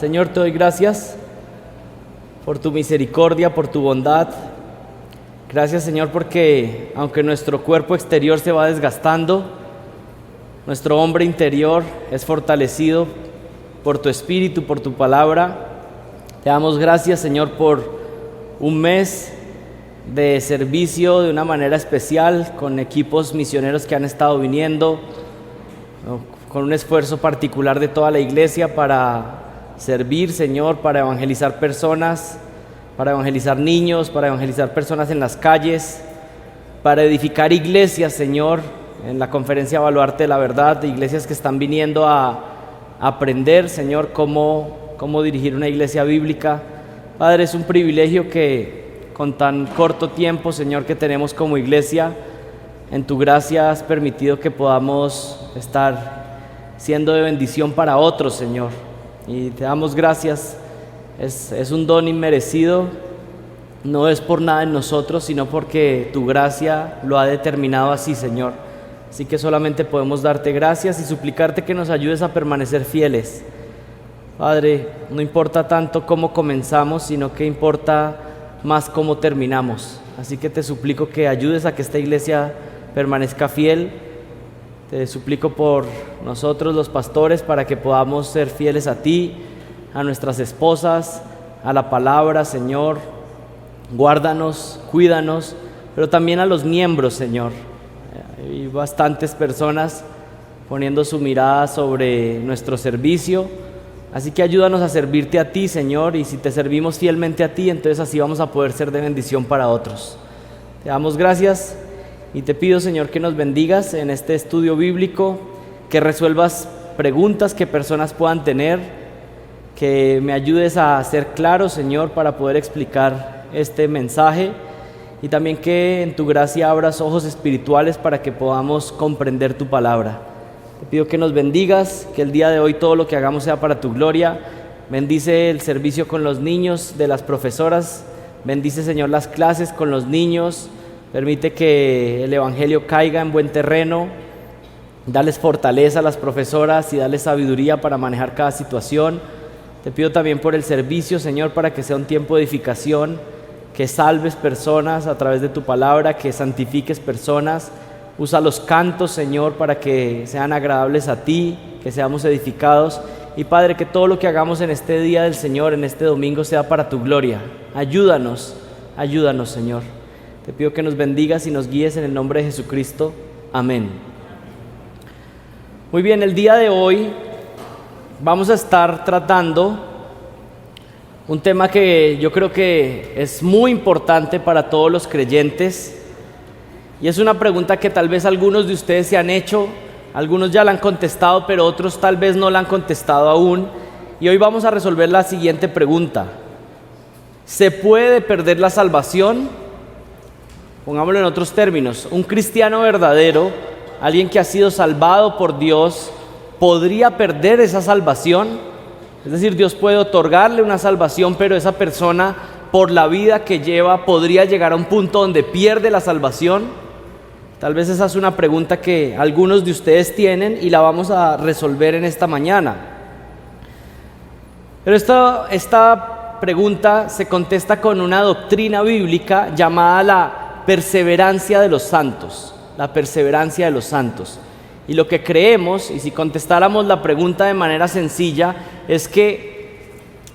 Señor, te doy gracias por tu misericordia, por tu bondad. Gracias, Señor, porque aunque nuestro cuerpo exterior se va desgastando, nuestro hombre interior es fortalecido por tu Espíritu, por tu palabra. Te damos gracias, Señor, por un mes de servicio de una manera especial con equipos misioneros que han estado viniendo, con un esfuerzo particular de toda la iglesia para servir, Señor, para evangelizar personas, para evangelizar niños, para evangelizar personas en las calles, para edificar iglesias, Señor, en la conferencia Baluarte de la Verdad, de iglesias que están viniendo a aprender, Señor, cómo dirigir una iglesia bíblica. Padre, es un privilegio que con tan corto tiempo, Señor, que tenemos como iglesia, en tu gracia has permitido que podamos estar siendo de bendición para otros, Señor. Y te damos gracias. Es un don inmerecido, no es por nada en nosotros, sino porque tu gracia lo ha determinado así, Señor. Así que solamente podemos darte gracias y suplicarte que nos ayudes a permanecer fieles. Padre, no importa tanto cómo comenzamos, sino que importa más cómo terminamos. Así que te suplico que ayudes a que esta iglesia permanezca fiel. Te suplico por nosotros los pastores para que podamos ser fieles a ti, a nuestras esposas, a la palabra, Señor. Guárdanos, cuídanos, pero también a los miembros, Señor. Hay bastantes personas poniendo su mirada sobre nuestro servicio, así que ayúdanos a servirte a ti, Señor, y si te servimos fielmente a ti, entonces así vamos a poder ser de bendición para otros. Te damos gracias y te pido, Señor, que nos bendigas en este estudio bíblico, que resuelvas preguntas que personas puedan tener, que me ayudes a ser claro, Señor, para poder explicar este mensaje, y también que en tu gracia abras ojos espirituales para que podamos comprender tu palabra. Te pido que nos bendigas, que el día de hoy todo lo que hagamos sea para tu gloria. Bendice el servicio con los niños de las profesoras, bendice, Señor, las clases con los niños. Permite que el evangelio caiga en buen terreno. Dales fortaleza a las profesoras y dales sabiduría para manejar cada situación. Te pido también por el servicio, Señor, para que sea un tiempo de edificación, que salves personas a través de tu palabra, que santifiques personas. Usa los cantos, Señor, para que sean agradables a ti, que seamos edificados. Y Padre, que todo lo que hagamos en este día del Señor, en este domingo, sea para tu gloria. Ayúdanos, Señor. Te pido que nos bendigas y nos guíes en el nombre de Jesucristo. Amén. Muy bien, el día de hoy vamos a estar tratando un tema que yo creo que es muy importante para todos los creyentes, y es una pregunta que tal vez algunos de ustedes se han hecho, algunos ya la han contestado, pero otros tal vez no la han contestado aún, y hoy vamos a resolver la siguiente pregunta: ¿se puede perder la salvación? Pongámoslo en otros términos, un cristiano verdadero, alguien que ha sido salvado por Dios, ¿podría perder esa salvación? Es decir, Dios puede otorgarle una salvación, pero esa persona, por la vida que lleva, podría llegar a un punto donde pierde la salvación. Tal vez esa es una pregunta que algunos de ustedes tienen y la vamos a resolver en esta mañana. Pero esta pregunta se contesta con una doctrina bíblica llamada la perseverancia de los santos. La perseverancia de los santos. Y lo que creemos, y si contestáramos la pregunta de manera sencilla, es que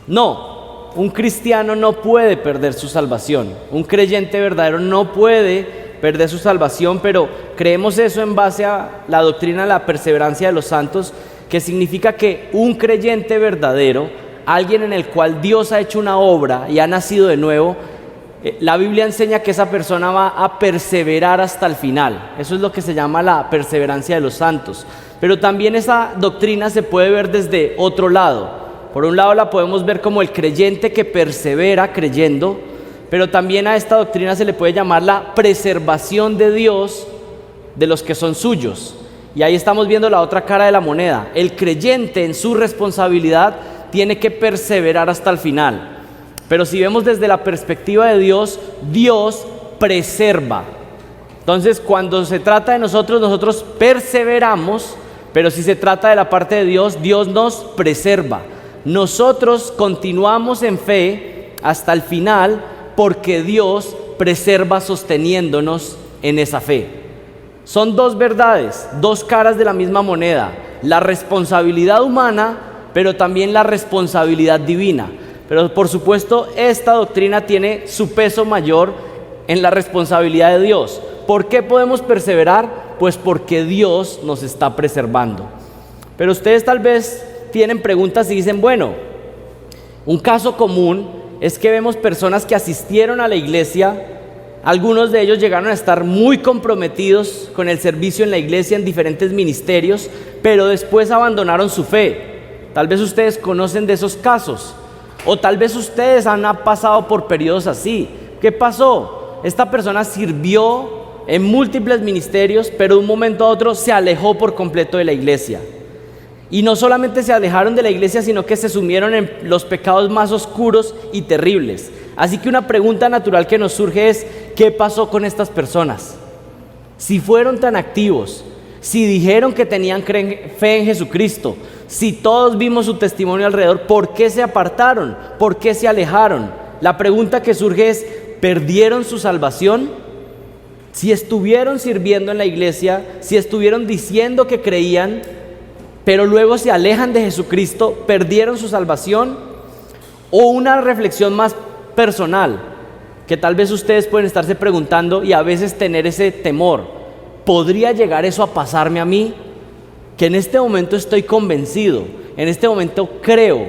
no, un cristiano no puede perder su salvación. Un creyente verdadero no puede perder su salvación, pero creemos eso en base a la doctrina de la perseverancia de los santos, que significa que un creyente verdadero, alguien en el cual Dios ha hecho una obra y ha nacido de nuevo, la Biblia enseña que esa persona va a perseverar hasta el final. Eso es lo que se llama la perseverancia de los santos. Pero también esa doctrina se puede ver desde otro lado. Por un lado la podemos ver como el creyente que persevera creyendo, pero también a esta doctrina se le puede llamar la preservación de Dios de los que son suyos. Y ahí estamos viendo la otra cara de la moneda. El creyente en su responsabilidad tiene que perseverar hasta el final. Pero si vemos desde la perspectiva de Dios, Dios preserva. Entonces, cuando se trata de nosotros, nosotros perseveramos, pero si se trata de la parte de Dios, Dios nos preserva. nosotros continuamos en fe hasta el final porque Dios preserva sosteniéndonos en esa fe. Son dos verdades, dos caras de la misma moneda: la responsabilidad humana, pero también la responsabilidad divina. Pero por supuesto, esta doctrina tiene su peso mayor en la responsabilidad de Dios. ¿Por qué podemos perseverar? Pues porque Dios nos está preservando. Pero ustedes tal vez tienen preguntas y dicen, bueno, un caso común es que vemos personas que asistieron a la iglesia, algunos de ellos llegaron a estar muy comprometidos con el servicio en la iglesia en diferentes ministerios, pero después abandonaron su fe. Tal vez ustedes conocen de esos casos, o tal vez ustedes han pasado por periodos así. ¿Qué pasó? Esta persona sirvió en múltiples ministerios, pero de un momento a otro se alejó por completo de la iglesia. Y no solamente se alejaron de la iglesia, sino que se sumieron en los pecados más oscuros y terribles. Así que una pregunta natural que nos surge es, ¿qué pasó con estas personas? Si fueron tan activos, si dijeron que tenían fe en Jesucristo, si todos vimos su testimonio alrededor, ¿por qué se apartaron? ¿Por qué se alejaron? La pregunta que surge es, ¿perdieron su salvación? Si estuvieron sirviendo en la iglesia, si estuvieron diciendo que creían, pero luego se alejan de Jesucristo, ¿perdieron su salvación? O una reflexión más personal, que tal vez ustedes pueden estarse preguntando y a veces tener ese temor: ¿podría llegar eso a pasarme a mí? Que en este momento estoy convencido, en este momento creo,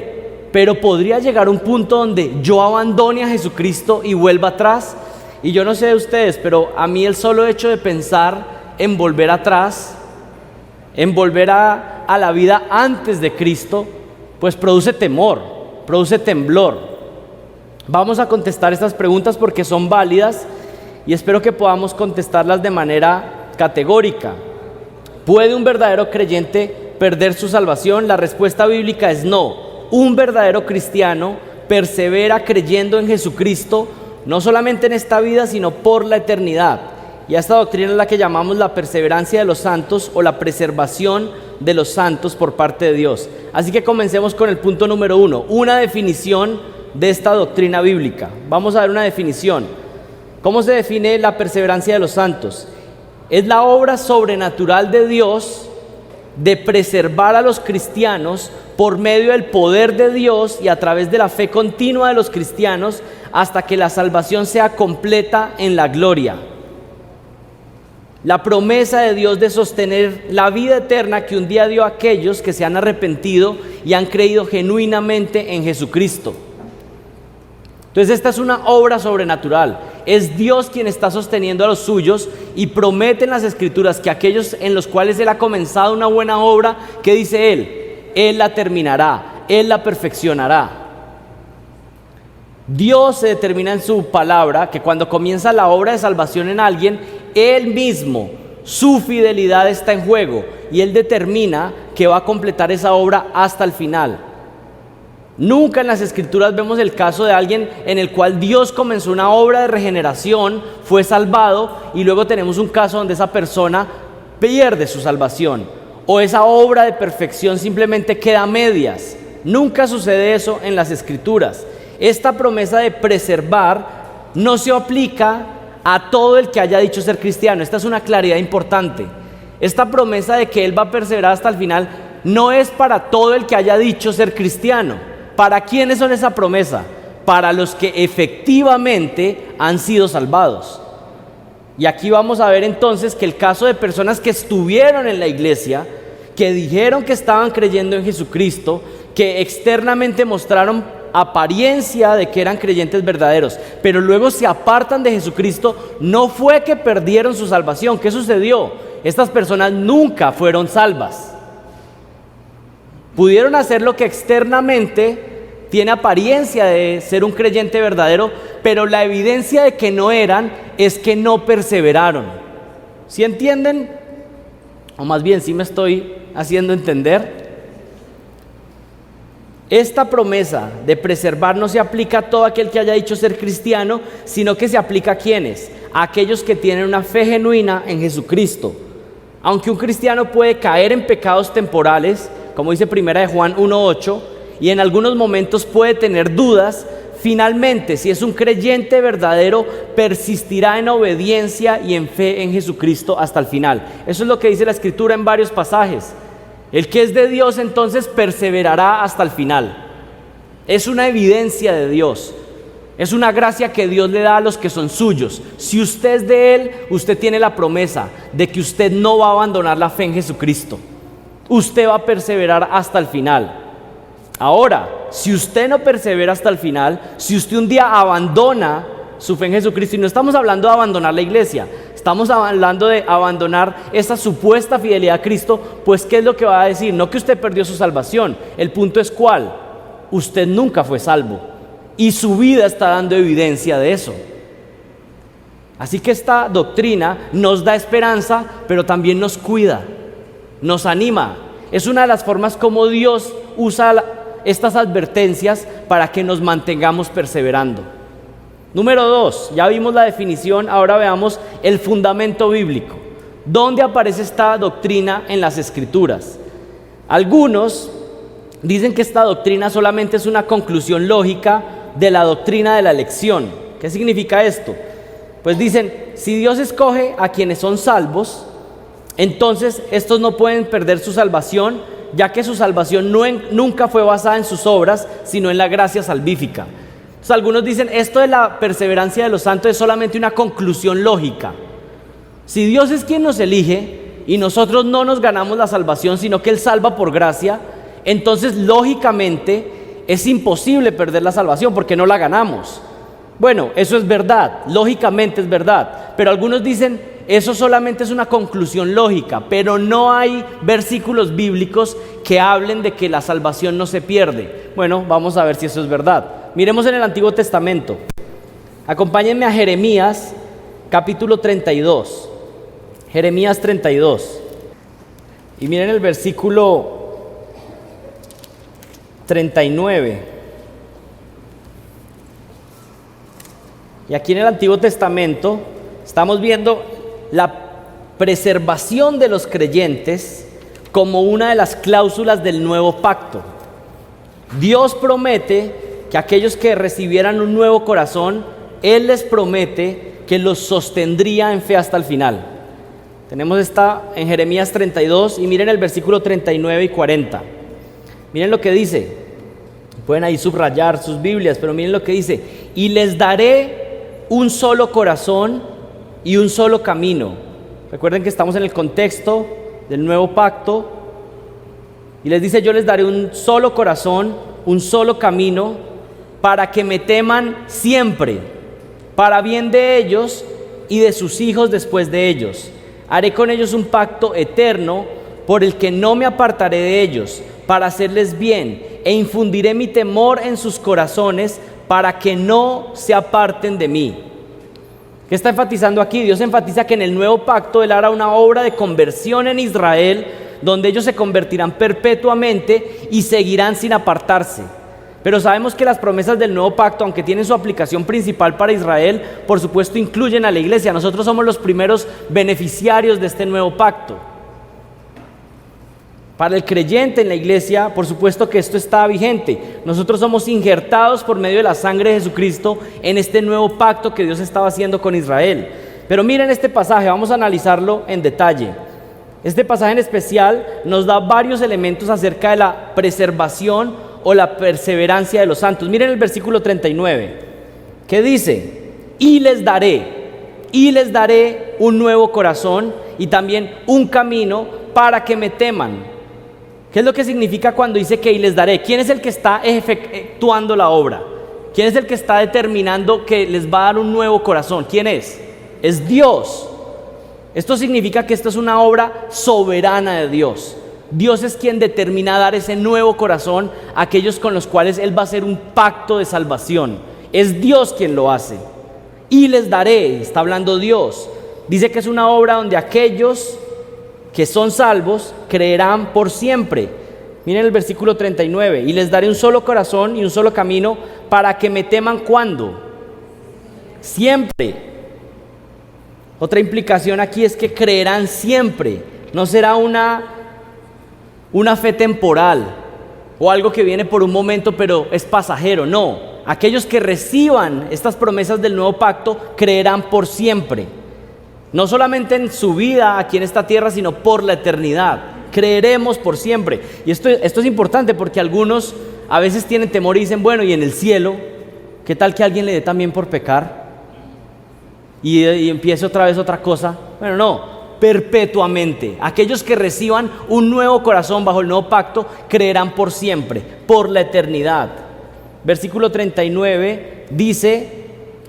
pero podría llegar un punto donde yo abandone a Jesucristo y vuelva atrás. Y yo no sé de ustedes, pero a mí el solo hecho de pensar en volver atrás, en volver a la vida antes de Cristo, pues produce temor, produce temblor. Vamos a contestar estas preguntas porque son válidas y espero que podamos contestarlas de manera categórica. ¿Puede un verdadero creyente perder su salvación? La respuesta bíblica es no. Un verdadero cristiano persevera creyendo en Jesucristo, no solamente en esta vida, sino por la eternidad. Y a esta doctrina es la que llamamos la perseverancia de los santos o la preservación de los santos por parte de Dios. Así que comencemos con el punto número 1, una definición de esta doctrina bíblica. Vamos a ver una definición. ¿Cómo se define la perseverancia de los santos? Es la obra sobrenatural de Dios de preservar a los cristianos por medio del poder de Dios y a través de la fe continua de los cristianos hasta que la salvación sea completa en la gloria. La promesa de Dios de sostener la vida eterna que un día dio a aquellos que se han arrepentido y han creído genuinamente en Jesucristo. Entonces esta es una obra sobrenatural. Es Dios quien está sosteniendo a los suyos y promete en las Escrituras que aquellos en los cuales Él ha comenzado una buena obra, ¿qué dice Él? Él la terminará, Él la perfeccionará. Dios se determina en su palabra que cuando comienza la obra de salvación en alguien, Él mismo, su fidelidad está en juego y Él determina que va a completar esa obra hasta el final. Nunca en las Escrituras vemos el caso de alguien en el cual Dios comenzó una obra de regeneración, fue salvado y luego tenemos un caso donde esa persona pierde su salvación o esa obra de perfección simplemente queda a medias. Nunca sucede eso en las Escrituras. Esta promesa de preservar no se aplica a todo el que haya dicho ser cristiano. Esta es una claridad importante. Esta promesa de que Él va a perseverar hasta el final no es para todo el que haya dicho ser cristiano. ¿Para quiénes son esa promesa? Para los que efectivamente han sido salvados. Y aquí vamos a ver entonces que el caso de personas que estuvieron en la iglesia, que dijeron que estaban creyendo en Jesucristo, que externamente mostraron apariencia de que eran creyentes verdaderos, pero luego se apartan de Jesucristo, no fue que perdieron su salvación. ¿Qué sucedió? Estas personas nunca fueron salvas. Pudieron hacer lo que externamente tiene apariencia de ser un creyente verdadero, pero la evidencia de que no eran es que no perseveraron. ¿Sí entienden? O más bien, ¿sí me estoy haciendo entender? Esta promesa de preservar no se aplica a todo aquel que haya dicho ser cristiano, sino que se aplica a ¿quiénes? A aquellos que tienen una fe genuina en Jesucristo. Aunque un cristiano puede caer en pecados temporales, como dice 1 Juan 1:8, y en algunos momentos puede tener dudas, finalmente, si es un creyente verdadero, persistirá en obediencia y en fe en Jesucristo hasta el final. Eso es lo que dice la Escritura en varios pasajes. El que es de Dios entonces perseverará hasta el final. Es una evidencia de Dios. Es una gracia que Dios le da a los que son suyos. Si usted es de Él, usted tiene la promesa de que usted no va a abandonar la fe en Jesucristo. Usted va a perseverar hasta el final. Ahora, si usted no persevera hasta el final, si usted un día abandona su fe en Jesucristo, y no estamos hablando de abandonar la iglesia, estamos hablando de abandonar esa supuesta fidelidad a Cristo, pues ¿qué es lo que va a decir? No que usted perdió su salvación, el punto es ¿cuál? Usted nunca fue salvo. Y su vida está dando evidencia de eso. Así que esta doctrina nos da esperanza, pero también nos cuida, nos anima. Es una de las formas como Dios usa estas advertencias para que nos mantengamos perseverando. Número 2, ya vimos la definición, ahora veamos el fundamento bíblico. ¿Dónde aparece esta doctrina en las Escrituras? Algunos dicen que esta doctrina solamente es una conclusión lógica de la doctrina de la elección. ¿Qué significa esto? Pues dicen, si Dios escoge a quienes son salvos, entonces estos no pueden perder su salvación, ya que su salvación nunca fue basada en sus obras, sino en la gracia salvífica. Entonces, algunos dicen, esto de la perseverancia de los santos es solamente una conclusión lógica. Si Dios es quien nos elige y nosotros no nos ganamos la salvación, sino que Él salva por gracia, entonces lógicamente es imposible perder la salvación porque no la ganamos. Bueno, eso es verdad, lógicamente es verdad, pero algunos dicen eso solamente es una conclusión lógica, pero no hay versículos bíblicos que hablen de que la salvación no se pierde. Bueno, vamos a ver si eso es verdad. Miremos en el Antiguo Testamento. Acompáñenme a Jeremías capítulo 32. Jeremías 32. Y miren el versículo 39. Y aquí en el Antiguo Testamento estamos viendo la preservación de los creyentes como una de las cláusulas del nuevo pacto. Dios promete que aquellos que recibieran un nuevo corazón, Él les promete que los sostendría en fe hasta el final. Tenemos esta en Jeremías 32 y miren el versículo 39 y 40. Miren lo que dice. Pueden ahí subrayar sus Biblias, pero miren lo que dice. Y les daré un solo corazón y un solo camino. Recuerden que estamos en el contexto del nuevo pacto. Y les dice, yo les daré un solo corazón, un solo camino, para que me teman siempre, para bien de ellos y de sus hijos después de ellos. Haré con ellos un pacto eterno, por el que no me apartaré de ellos, para hacerles bien, e infundiré mi temor en sus corazones, para que no se aparten de mí. ¿Qué está enfatizando aquí? Dios enfatiza que en el nuevo pacto Él hará una obra de conversión en Israel, donde ellos se convertirán perpetuamente y seguirán sin apartarse. Pero sabemos que las promesas del nuevo pacto, aunque tienen su aplicación principal para Israel, por supuesto incluyen a la iglesia. Nosotros somos los primeros beneficiarios de este nuevo pacto. Para el creyente en la iglesia, por supuesto que esto está vigente. Nosotros somos injertados por medio de la sangre de Jesucristo en este nuevo pacto que Dios estaba haciendo con Israel. Pero miren este pasaje, vamos a analizarlo en detalle. Este pasaje en especial nos da varios elementos acerca de la preservación o la perseverancia de los santos. Miren el versículo 39, que dice, y les daré un nuevo corazón y también un camino para que me teman. ¿Qué es lo que significa cuando dice que y les daré? ¿Quién es el que está efectuando la obra? ¿Quién es el que está determinando que les va a dar un nuevo corazón? ¿Quién es? Es Dios. Esto significa que esto es una obra soberana de Dios. Dios es quien determina dar ese nuevo corazón a aquellos con los cuales Él va a hacer un pacto de salvación. Es Dios quien lo hace. Y les daré, está hablando Dios. Dice que es una obra donde aquellos que son salvos creerán por siempre. Miren el versículo 39. Y les daré un solo corazón y un solo camino para que me teman. ¿Cuándo? Siempre. Otra implicación aquí es que creerán siempre. No será una fe temporal. o algo que viene por un momento pero es pasajero. No, aquellos que reciban estas promesas del nuevo pacto creerán por siempre. No solamente en su vida aquí en esta tierra, sino por la eternidad. Creeremos por siempre. Y esto es importante porque algunos a veces tienen temor y dicen, bueno, ¿y en el cielo? ¿Qué tal que alguien le dé también por pecar? Y empiece otra vez otra cosa. Bueno, no, perpetuamente. Aquellos que reciban un nuevo corazón bajo el nuevo pacto creerán por siempre, por la eternidad. Versículo 39 dice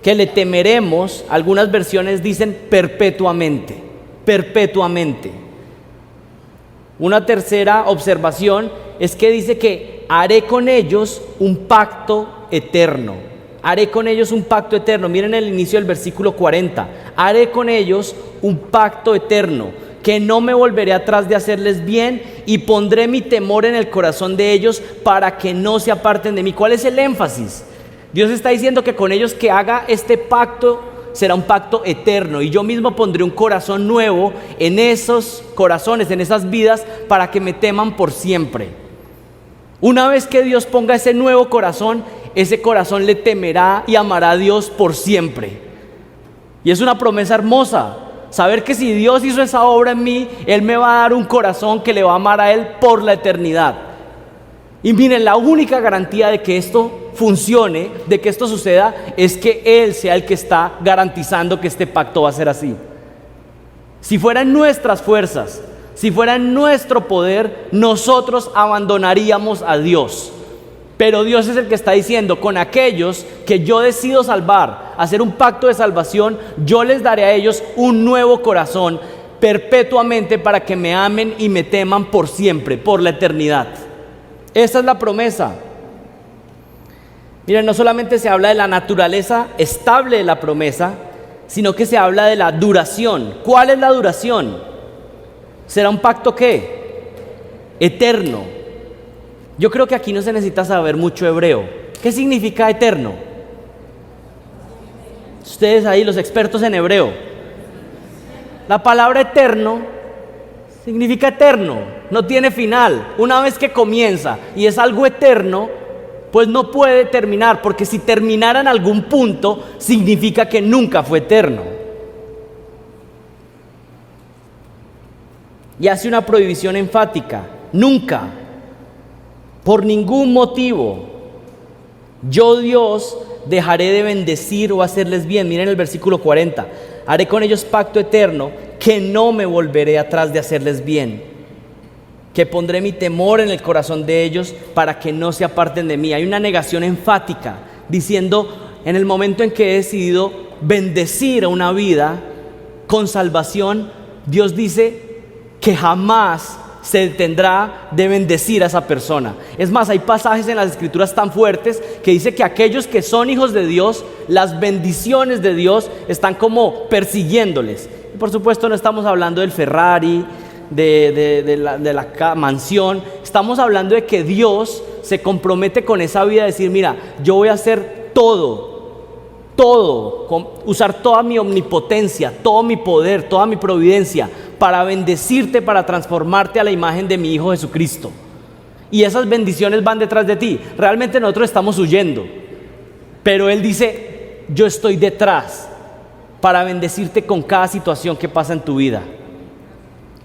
que le temeremos. Algunas versiones dicen perpetuamente, perpetuamente. Una tercera observación es que dice que haré con ellos un pacto eterno. Haré con ellos un pacto eterno. Miren el inicio del versículo 40. Haré con ellos un pacto eterno, que no me volveré atrás de hacerles bien, y pondré mi temor en el corazón de ellos para que no se aparten de mí. ¿Cuál es el énfasis? Dios está diciendo que con ellos que haga este pacto será un pacto eterno, y yo mismo pondré un corazón nuevo en esos corazones, en esas vidas, para que me teman por siempre. Una vez que Dios ponga ese nuevo corazón, ese corazón le temerá y amará a Dios por siempre. Y es una promesa hermosa, saber que si Dios hizo esa obra en mí, Él me va a dar un corazón que le va a amar a Él por la eternidad. Y miren, la única garantía de que esto funcione, de que esto suceda, es que Él sea el que está garantizando que este pacto va a ser así. Si fueran nuestras fuerzas, si fuera en nuestro poder, nosotros abandonaríamos a Dios. Pero Dios es el que está diciendo, con aquellos que yo decido salvar, hacer un pacto de salvación, yo les daré a ellos un nuevo corazón perpetuamente para que me amen y me teman por siempre, por la eternidad. Esa es la promesa. Miren, no solamente se habla de la naturaleza estable de la promesa, sino que se habla de la duración. ¿Cuál es la duración? ¿Será un pacto qué? Eterno. Yo creo que aquí no se necesita saber mucho hebreo. ¿Qué significa eterno? Ustedes ahí, los expertos en hebreo. La palabra eterno significa eterno, no tiene final. Una vez que comienza y es algo eterno, pues no puede terminar, porque si terminara en algún punto, significa que nunca fue eterno. Y hace una prohibición enfática: nunca, por ningún motivo, yo Dios dejaré de bendecir o hacerles bien. Miren el versículo 40. Haré con ellos pacto eterno, que no me volveré atrás de hacerles bien, que pondré mi temor en el corazón de ellos para que no se aparten de mí. Hay una negación enfática, diciendo, en el momento en que he decidido bendecir a una vida con salvación, Dios dice que jamás se detendrá de bendecir a esa persona. Es más, hay pasajes en las Escrituras tan fuertes que dice que aquellos que son hijos de Dios, las bendiciones de Dios están como persiguiéndoles. Y por supuesto no estamos hablando del Ferrari, de la mansión. Estamos hablando de que Dios se compromete con esa vida, a decir, mira, yo voy a hacer todo, usar toda mi omnipotencia, todo mi poder, toda mi providencia para bendecirte, para transformarte a la imagen de mi Hijo Jesucristo. Y esas bendiciones van detrás de ti. Realmente nosotros estamos huyendo, pero Él dice, yo estoy detrás para bendecirte con cada situación que pasa en tu vida.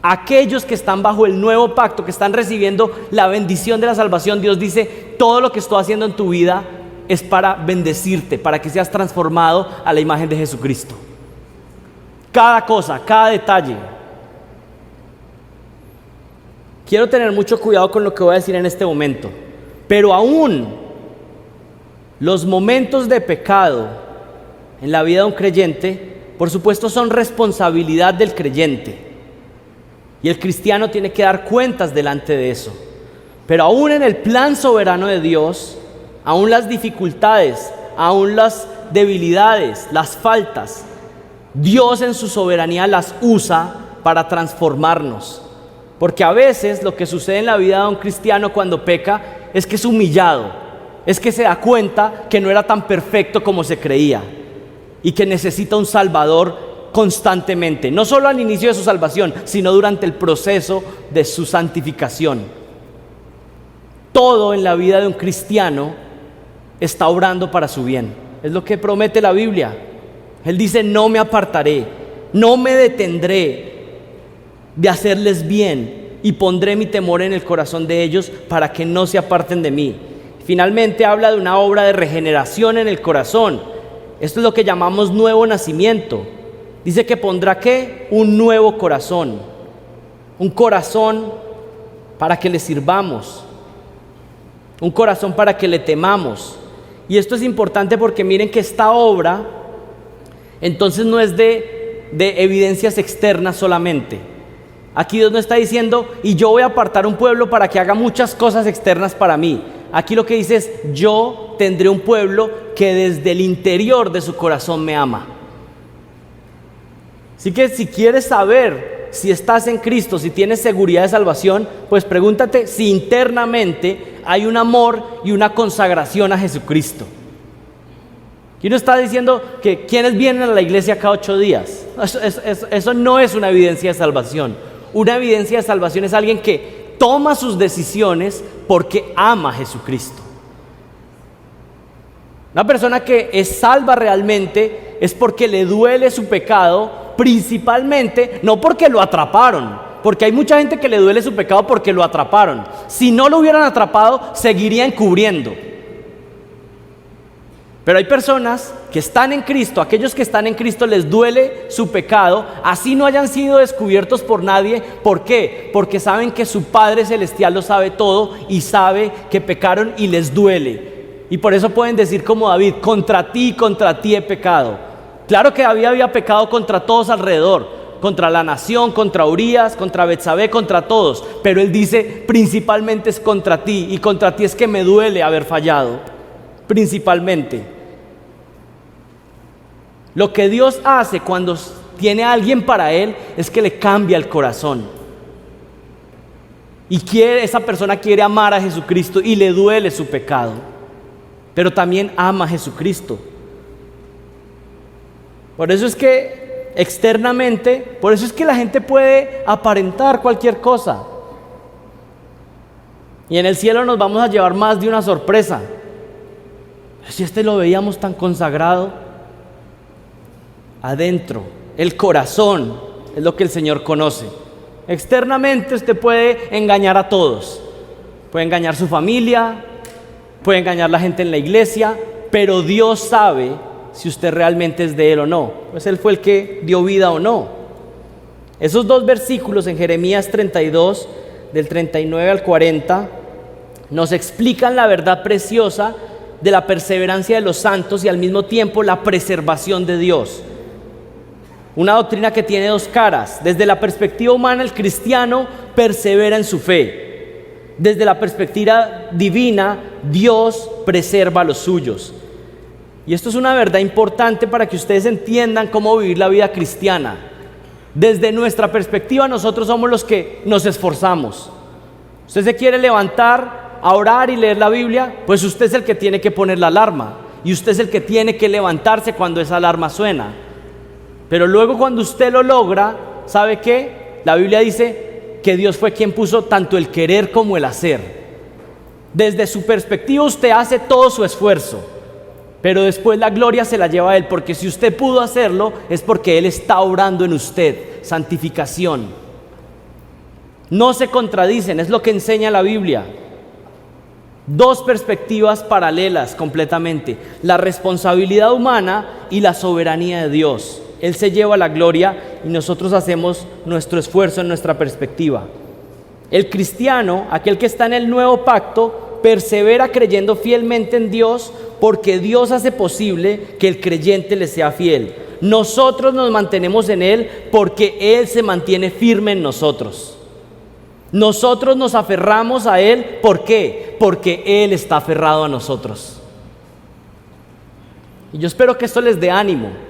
Aquellos que están bajo el nuevo pacto, que están recibiendo la bendición de la salvación, Dios dice, todo lo que estoy haciendo en tu vida es para bendecirte, para que seas transformado a la imagen de Jesucristo. Cada cosa, cada detalle. Quiero tener mucho cuidado con lo que voy a decir en este momento, pero aún los momentos de pecado en la vida de un creyente, por supuesto, son responsabilidad del creyente. Y el cristiano tiene que dar cuentas delante de eso. Pero aún en el plan soberano de Dios, aún las dificultades, aún las debilidades, las faltas, Dios en su soberanía las usa para transformarnos. Porque a veces lo que sucede en la vida de un cristiano cuando peca es que es humillado, es que se da cuenta que no era tan perfecto como se creía y que necesita un Salvador constantemente, no solo al inicio de su salvación, sino durante el proceso de su santificación. todo en la vida de un cristiano está obrando para su bien. Es lo que promete la Biblia. Él dice: no me apartaré, no me detendré de hacerles bien, y pondré mi temor en el corazón de ellos para que no se aparten de mí. Finalmente habla de una obra de regeneración en el corazón. Esto es lo que llamamos nuevo nacimiento. Dice que pondrá ¿qué? Un nuevo corazón. Un corazón para que le sirvamos. Un corazón para que le temamos. Y esto es importante porque miren que esta obra entonces no es de evidencias externas solamente. Aquí Dios no está diciendo: y yo voy a apartar un pueblo para que haga muchas cosas externas para mí. Aquí lo que dice es: yo tendré un pueblo que desde el interior de su corazón me ama. Así que si quieres saber si estás en Cristo, si tienes seguridad de salvación, pues pregúntate si internamente hay un amor y una consagración a Jesucristo. Aquí no está diciendo que quienes vienen a la iglesia cada 8 días. Eso no es una evidencia de salvación. Una evidencia de salvación es alguien que toma sus decisiones porque ama a Jesucristo. Una persona que es salva realmente es porque le duele su pecado, principalmente no porque lo atraparon, porque hay mucha gente que le duele su pecado porque lo atraparon. Si no lo hubieran atrapado, seguirían cubriendo. Pero hay personas que están en Cristo, aquellos que están en Cristo les duele su pecado, así no hayan sido descubiertos por nadie. ¿Por qué? Porque saben que su Padre Celestial lo sabe todo y sabe que pecaron y les duele. Y por eso pueden decir como David: contra ti he pecado. Claro que David había pecado contra todos alrededor, contra la nación, contra Urías, contra Betsabé, contra todos. Pero él dice: principalmente es contra ti, y contra ti es que me duele haber fallado, principalmente. Lo que Dios hace cuando tiene a alguien para Él es que le cambia el corazón. Y esa persona quiere amar a Jesucristo y le duele su pecado, pero también ama a Jesucristo. Por eso es que externamente, por eso es que la gente puede aparentar cualquier cosa. Y en el cielo nos vamos a llevar más de una sorpresa. Si lo veíamos tan consagrado, adentro, el corazón es lo que el Señor conoce. Externamente usted puede engañar a todos, puede engañar a su familia, puede engañar a la gente en la iglesia, pero Dios sabe si usted realmente es de Él o no. Pues Él fue el que dio vida o no. Esos 2 versículos en Jeremías 32, del 39 al 40, nos explican la verdad preciosa de la perseverancia de los santos y al mismo tiempo la preservación de Dios. Una doctrina que tiene 2 caras. Desde la perspectiva humana, el cristiano persevera en su fe. Desde la perspectiva divina, Dios preserva a los suyos. Y esto es una verdad importante para que ustedes entiendan cómo vivir la vida cristiana. Desde nuestra perspectiva, nosotros somos los que nos esforzamos. Usted se quiere levantar a orar y leer la Biblia, pues usted es el que tiene que poner la alarma. Y usted es el que tiene que levantarse cuando esa alarma suena. Pero luego cuando usted lo logra, ¿sabe qué? La Biblia dice que Dios fue quien puso tanto el querer como el hacer. Desde su perspectiva usted hace todo su esfuerzo, pero después la gloria se la lleva a Él, porque si usted pudo hacerlo es porque Él está obrando en usted, santificación. No se contradicen, es lo que enseña la Biblia. 2 perspectivas paralelas completamente: la responsabilidad humana y la soberanía de Dios. Él se lleva la gloria y nosotros hacemos nuestro esfuerzo en nuestra perspectiva. El cristiano, aquel que está en el nuevo pacto, persevera creyendo fielmente en Dios porque Dios hace posible que el creyente le sea fiel. Nosotros nos mantenemos en Él porque Él se mantiene firme en nosotros. Nosotros nos aferramos a Él, ¿por qué? Porque Él está aferrado a nosotros. Y yo espero que esto les dé ánimo.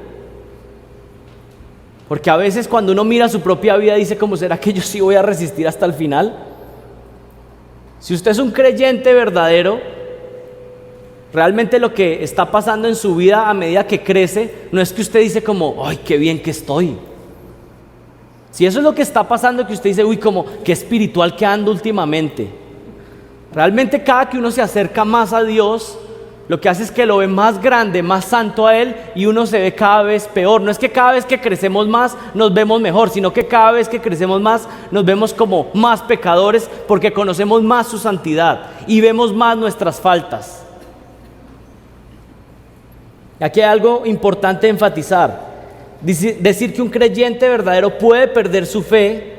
Porque a veces cuando uno mira su propia vida dice: ¿cómo será que yo sí voy a resistir hasta el final? Si usted es un creyente verdadero, realmente lo que está pasando en su vida a medida que crece no es que usted dice como: ¡ay, qué bien que estoy! Si eso es lo que está pasando, que usted dice: uy, como qué espiritual que ando últimamente. Realmente cada que uno se acerca más a Dios, lo que hace es que lo ve más grande, más santo a Él, y uno se ve cada vez peor. No es que cada vez que crecemos más nos vemos mejor, sino que cada vez que crecemos más nos vemos como más pecadores, porque conocemos más su santidad y vemos más nuestras faltas. Aquí hay algo importante de enfatizar. Decir que un creyente verdadero puede perder su fe,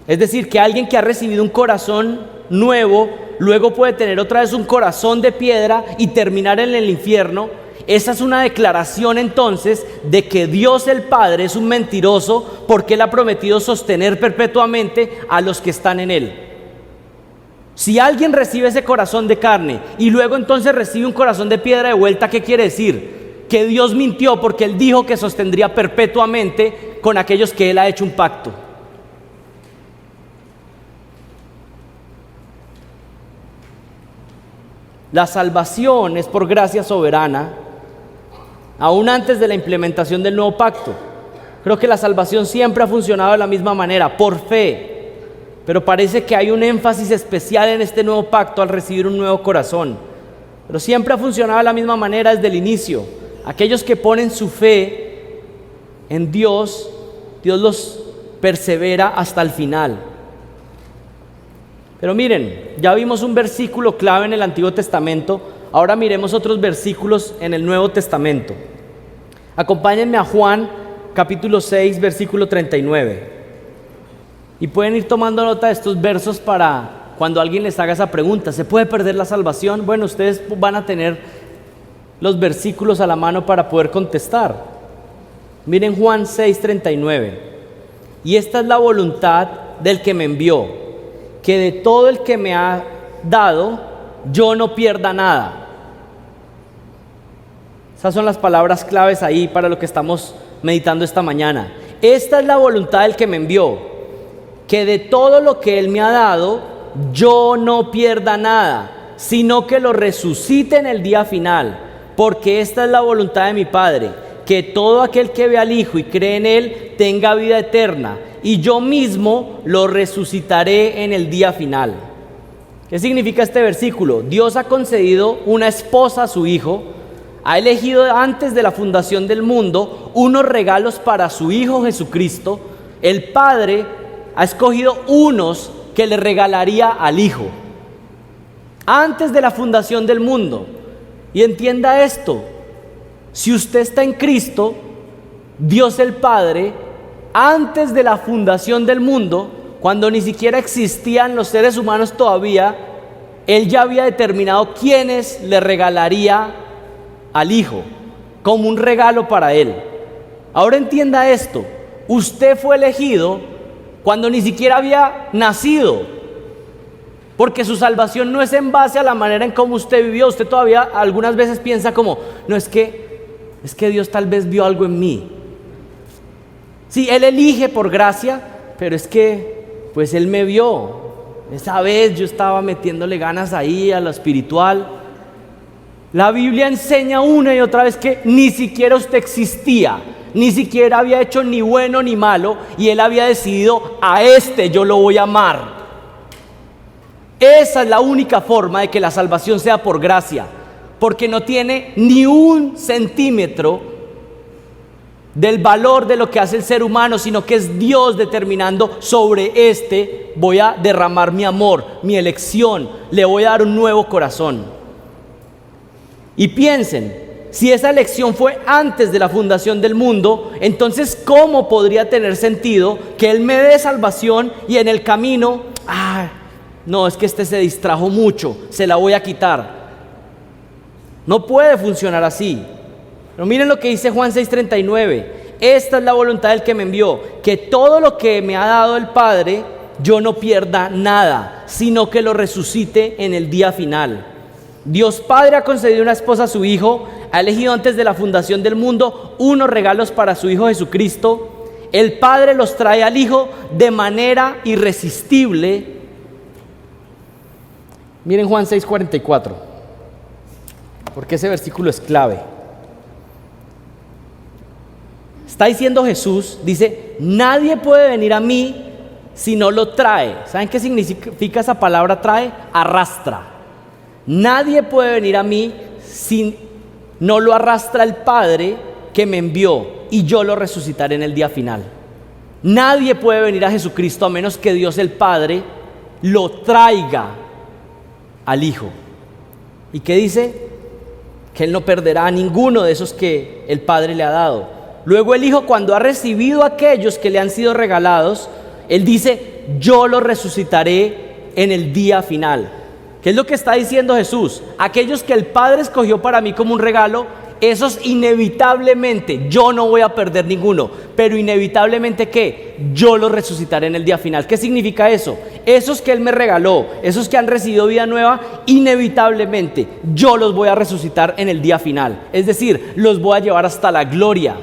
es decir, que alguien que ha recibido un corazón nuevo, luego puede tener otra vez un corazón de piedra y terminar en el infierno. Esa es una declaración entonces de que Dios el Padre es un mentiroso, porque Él ha prometido sostener perpetuamente a los que están en Él. Si alguien recibe ese corazón de carne y luego entonces recibe un corazón de piedra de vuelta, ¿qué quiere decir? Que Dios mintió, porque Él dijo que sostendría perpetuamente con aquellos que Él ha hecho un pacto. La salvación es por gracia soberana, aún antes de la implementación del nuevo pacto. Creo que la salvación siempre ha funcionado de la misma manera, por fe. Pero parece que hay un énfasis especial en este nuevo pacto al recibir un nuevo corazón. Pero siempre ha funcionado de la misma manera desde el inicio. Aquellos que ponen su fe en Dios, Dios los persevera hasta el final. Pero miren, ya vimos un versículo clave en el Antiguo Testamento, ahora miremos otros versículos en el Nuevo Testamento. Acompáñenme a Juan capítulo 6, versículo 39. Y pueden ir tomando nota de estos versos para cuando alguien les haga esa pregunta: ¿se puede perder la salvación? Bueno, ustedes van a tener los versículos a la mano para poder contestar. Miren Juan 6, 39. Y esta es la voluntad del que me envió, que de todo el que me ha dado, yo no pierda nada. Esas son las palabras claves ahí para lo que estamos meditando esta mañana. Esta es la voluntad del que me envió, que de todo lo que Él me ha dado, yo no pierda nada, sino que lo resucite en el día final, porque esta es la voluntad de mi Padre, que todo aquel que ve al Hijo y cree en Él tenga vida eterna, y yo mismo lo resucitaré en el día final. ¿Qué significa este versículo? Dios ha concedido una esposa a su Hijo, ha elegido antes de la fundación del mundo unos regalos para su Hijo Jesucristo. El Padre ha escogido unos que le regalaría al Hijo antes de la fundación del mundo. Y entienda esto: si usted está en Cristo, Dios el Padre, antes de la fundación del mundo, cuando ni siquiera existían los seres humanos todavía, Él ya había determinado quiénes le regalaría al Hijo, como un regalo para Él. Ahora entienda esto: usted fue elegido cuando ni siquiera había nacido, porque su salvación no es en base a la manera en cómo usted vivió. Usted todavía algunas veces piensa como, no, es que Dios tal vez vio algo en mí. Sí, Él elige por gracia, pero es que pues Él me vio. Esa vez yo estaba metiéndole ganas ahí a lo espiritual. La Biblia enseña una y otra vez que ni siquiera usted existía, ni siquiera había hecho ni bueno ni malo, y Él había decidido: a este yo lo voy a amar. Esa es la única forma de que la salvación sea por gracia, porque no tiene ni un centímetro del valor de lo que hace el ser humano, sino que es Dios determinando: sobre este voy a derramar mi amor, mi elección, le voy a dar un nuevo corazón. Y piensen, si esa elección fue antes de la fundación del mundo, entonces ¿cómo podría tener sentido que Él me dé salvación y en el camino, no, es que este se distrajo mucho, se la voy a quitar? No puede funcionar así. Pero miren lo que dice Juan 6:39. Esta es la voluntad del que me envió, que todo lo que me ha dado el Padre, yo no pierda nada, sino que lo resucite en el día final. Dios Padre ha concedido una esposa a su Hijo, ha elegido antes de la fundación del mundo unos regalos para su Hijo Jesucristo. El Padre los trae al Hijo de manera irresistible. Miren Juan 6:44, porque ese versículo es clave. Está diciendo Jesús, dice: nadie puede venir a mí sino lo trae. ¿Saben qué significa esa palabra trae? Arrastra. Nadie puede venir a mí si no lo arrastra el Padre que me envió, y yo lo resucitaré en el día final. Nadie puede venir a Jesucristo a menos que Dios el Padre lo traiga al Hijo. ¿Y qué dice? Que Él no perderá a ninguno de esos que el Padre le ha dado. Luego el Hijo, cuando ha recibido a aquellos que le han sido regalados, Él dice, yo los resucitaré en el día final. ¿Qué es lo que está diciendo Jesús? Aquellos que el Padre escogió para mí como un regalo, esos inevitablemente, yo no voy a perder ninguno, pero inevitablemente ¿qué? Yo los resucitaré en el día final. ¿Qué significa eso? Esos que Él me regaló, esos que han recibido vida nueva, inevitablemente yo los voy a resucitar en el día final. Es decir, los voy a llevar hasta la gloria.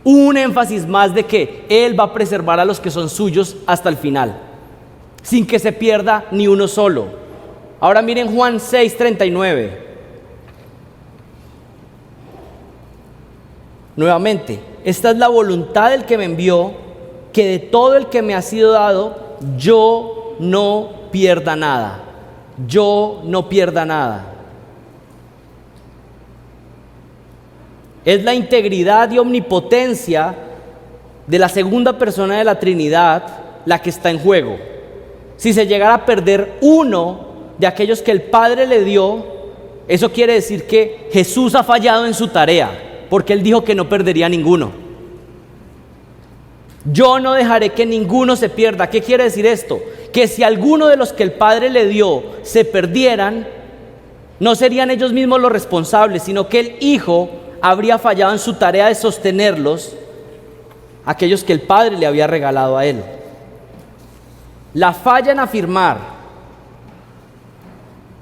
Un énfasis más de que Él va a preservar a los que son suyos hasta el final, sin que se pierda ni uno solo. Ahora miren Juan 6:39. Nuevamente, esta es la voluntad del que me envió, que de todo el que me ha sido dado, yo no pierda nada. Yo no pierda nada. Es la integridad y omnipotencia de la segunda persona de la Trinidad la que está en juego. Si se llegara a perder uno de aquellos que el Padre le dio, eso quiere decir que Jesús ha fallado en su tarea, porque Él dijo que no perdería ninguno. Yo no dejaré que ninguno se pierda. ¿Qué quiere decir esto? Que si alguno de los que el Padre le dio se perdieran, no serían ellos mismos los responsables, sino que el Hijo habría fallado en su tarea de sostenerlos, aquellos que el Padre le había regalado a Él. La falla en afirmar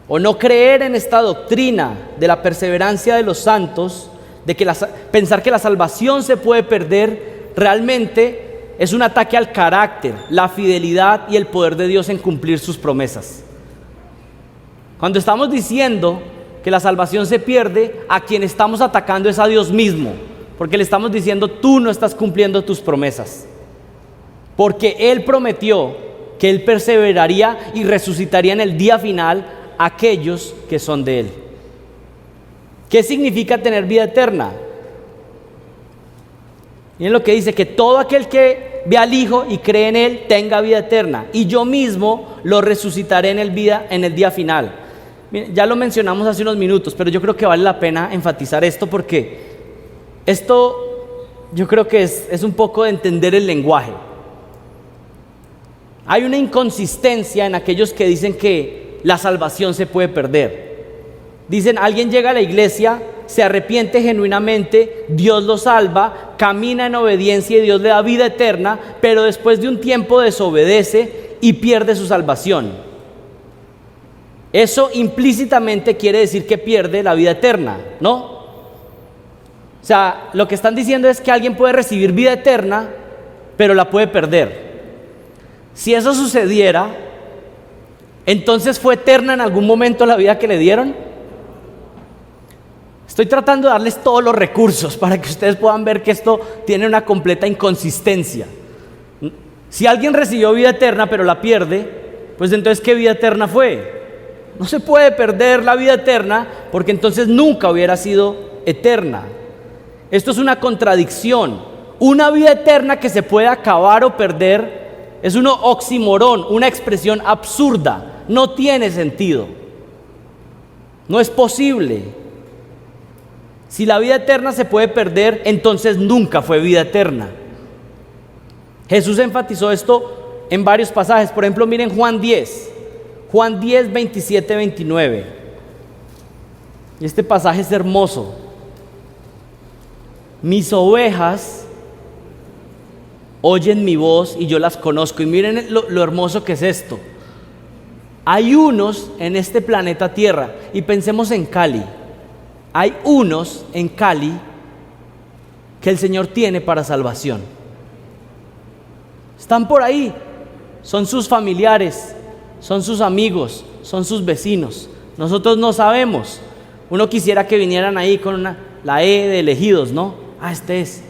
o no creer en esta doctrina de la perseverancia de los santos, de que pensar que la salvación se puede perder, realmente es un ataque al carácter, la fidelidad y el poder de Dios en cumplir sus promesas. Cuando estamos diciendo que la salvación se pierde, a quien estamos atacando es a Dios mismo, porque le estamos diciendo, tú no estás cumpliendo tus promesas, porque Él prometió que Él perseveraría y resucitaría en el día final a aquellos que son de Él. ¿Qué significa tener vida eterna? Miren lo que dice, que todo aquel que ve al Hijo y cree en Él tenga vida eterna, y yo mismo lo resucitaré en el día final. Miren, ya lo mencionamos hace unos minutos, pero yo creo que vale la pena enfatizar esto, porque esto yo creo que es un poco de entender el lenguaje. Hay una inconsistencia en aquellos que dicen que la salvación se puede perder. Dicen, alguien llega a la iglesia, se arrepiente genuinamente, Dios lo salva, camina en obediencia y Dios le da vida eterna, pero después de un tiempo desobedece y pierde su salvación. Eso implícitamente quiere decir que pierde la vida eterna, ¿no? O sea, lo que están diciendo es que alguien puede recibir vida eterna, pero la puede perder. Si eso sucediera, entonces ¿fue eterna en algún momento la vida que le dieron? Estoy tratando de darles todos los recursos para que ustedes puedan ver que esto tiene una completa inconsistencia. Si alguien recibió vida eterna pero la pierde, pues entonces ¿qué vida eterna fue? No se puede perder la vida eterna, porque entonces nunca hubiera sido eterna. Esto es una contradicción. Una vida eterna que se puede acabar o perder es un oxímoron, una expresión absurda. No tiene sentido. No es posible. Si la vida eterna se puede perder, entonces nunca fue vida eterna. Jesús enfatizó esto en varios pasajes. Por ejemplo, miren Juan 10, 27, 29. Y este pasaje es hermoso. Mis ovejas oyen mi voz y yo las conozco. Y miren lo hermoso que es esto. Hay unos en este planeta Tierra, y pensemos en Cali. Hay unos en Cali que el Señor tiene para salvación. Están por ahí, son sus familiares, son sus amigos, son sus vecinos. Nosotros no sabemos. Uno quisiera que vinieran ahí con la E de elegidos, ¿no? Este es.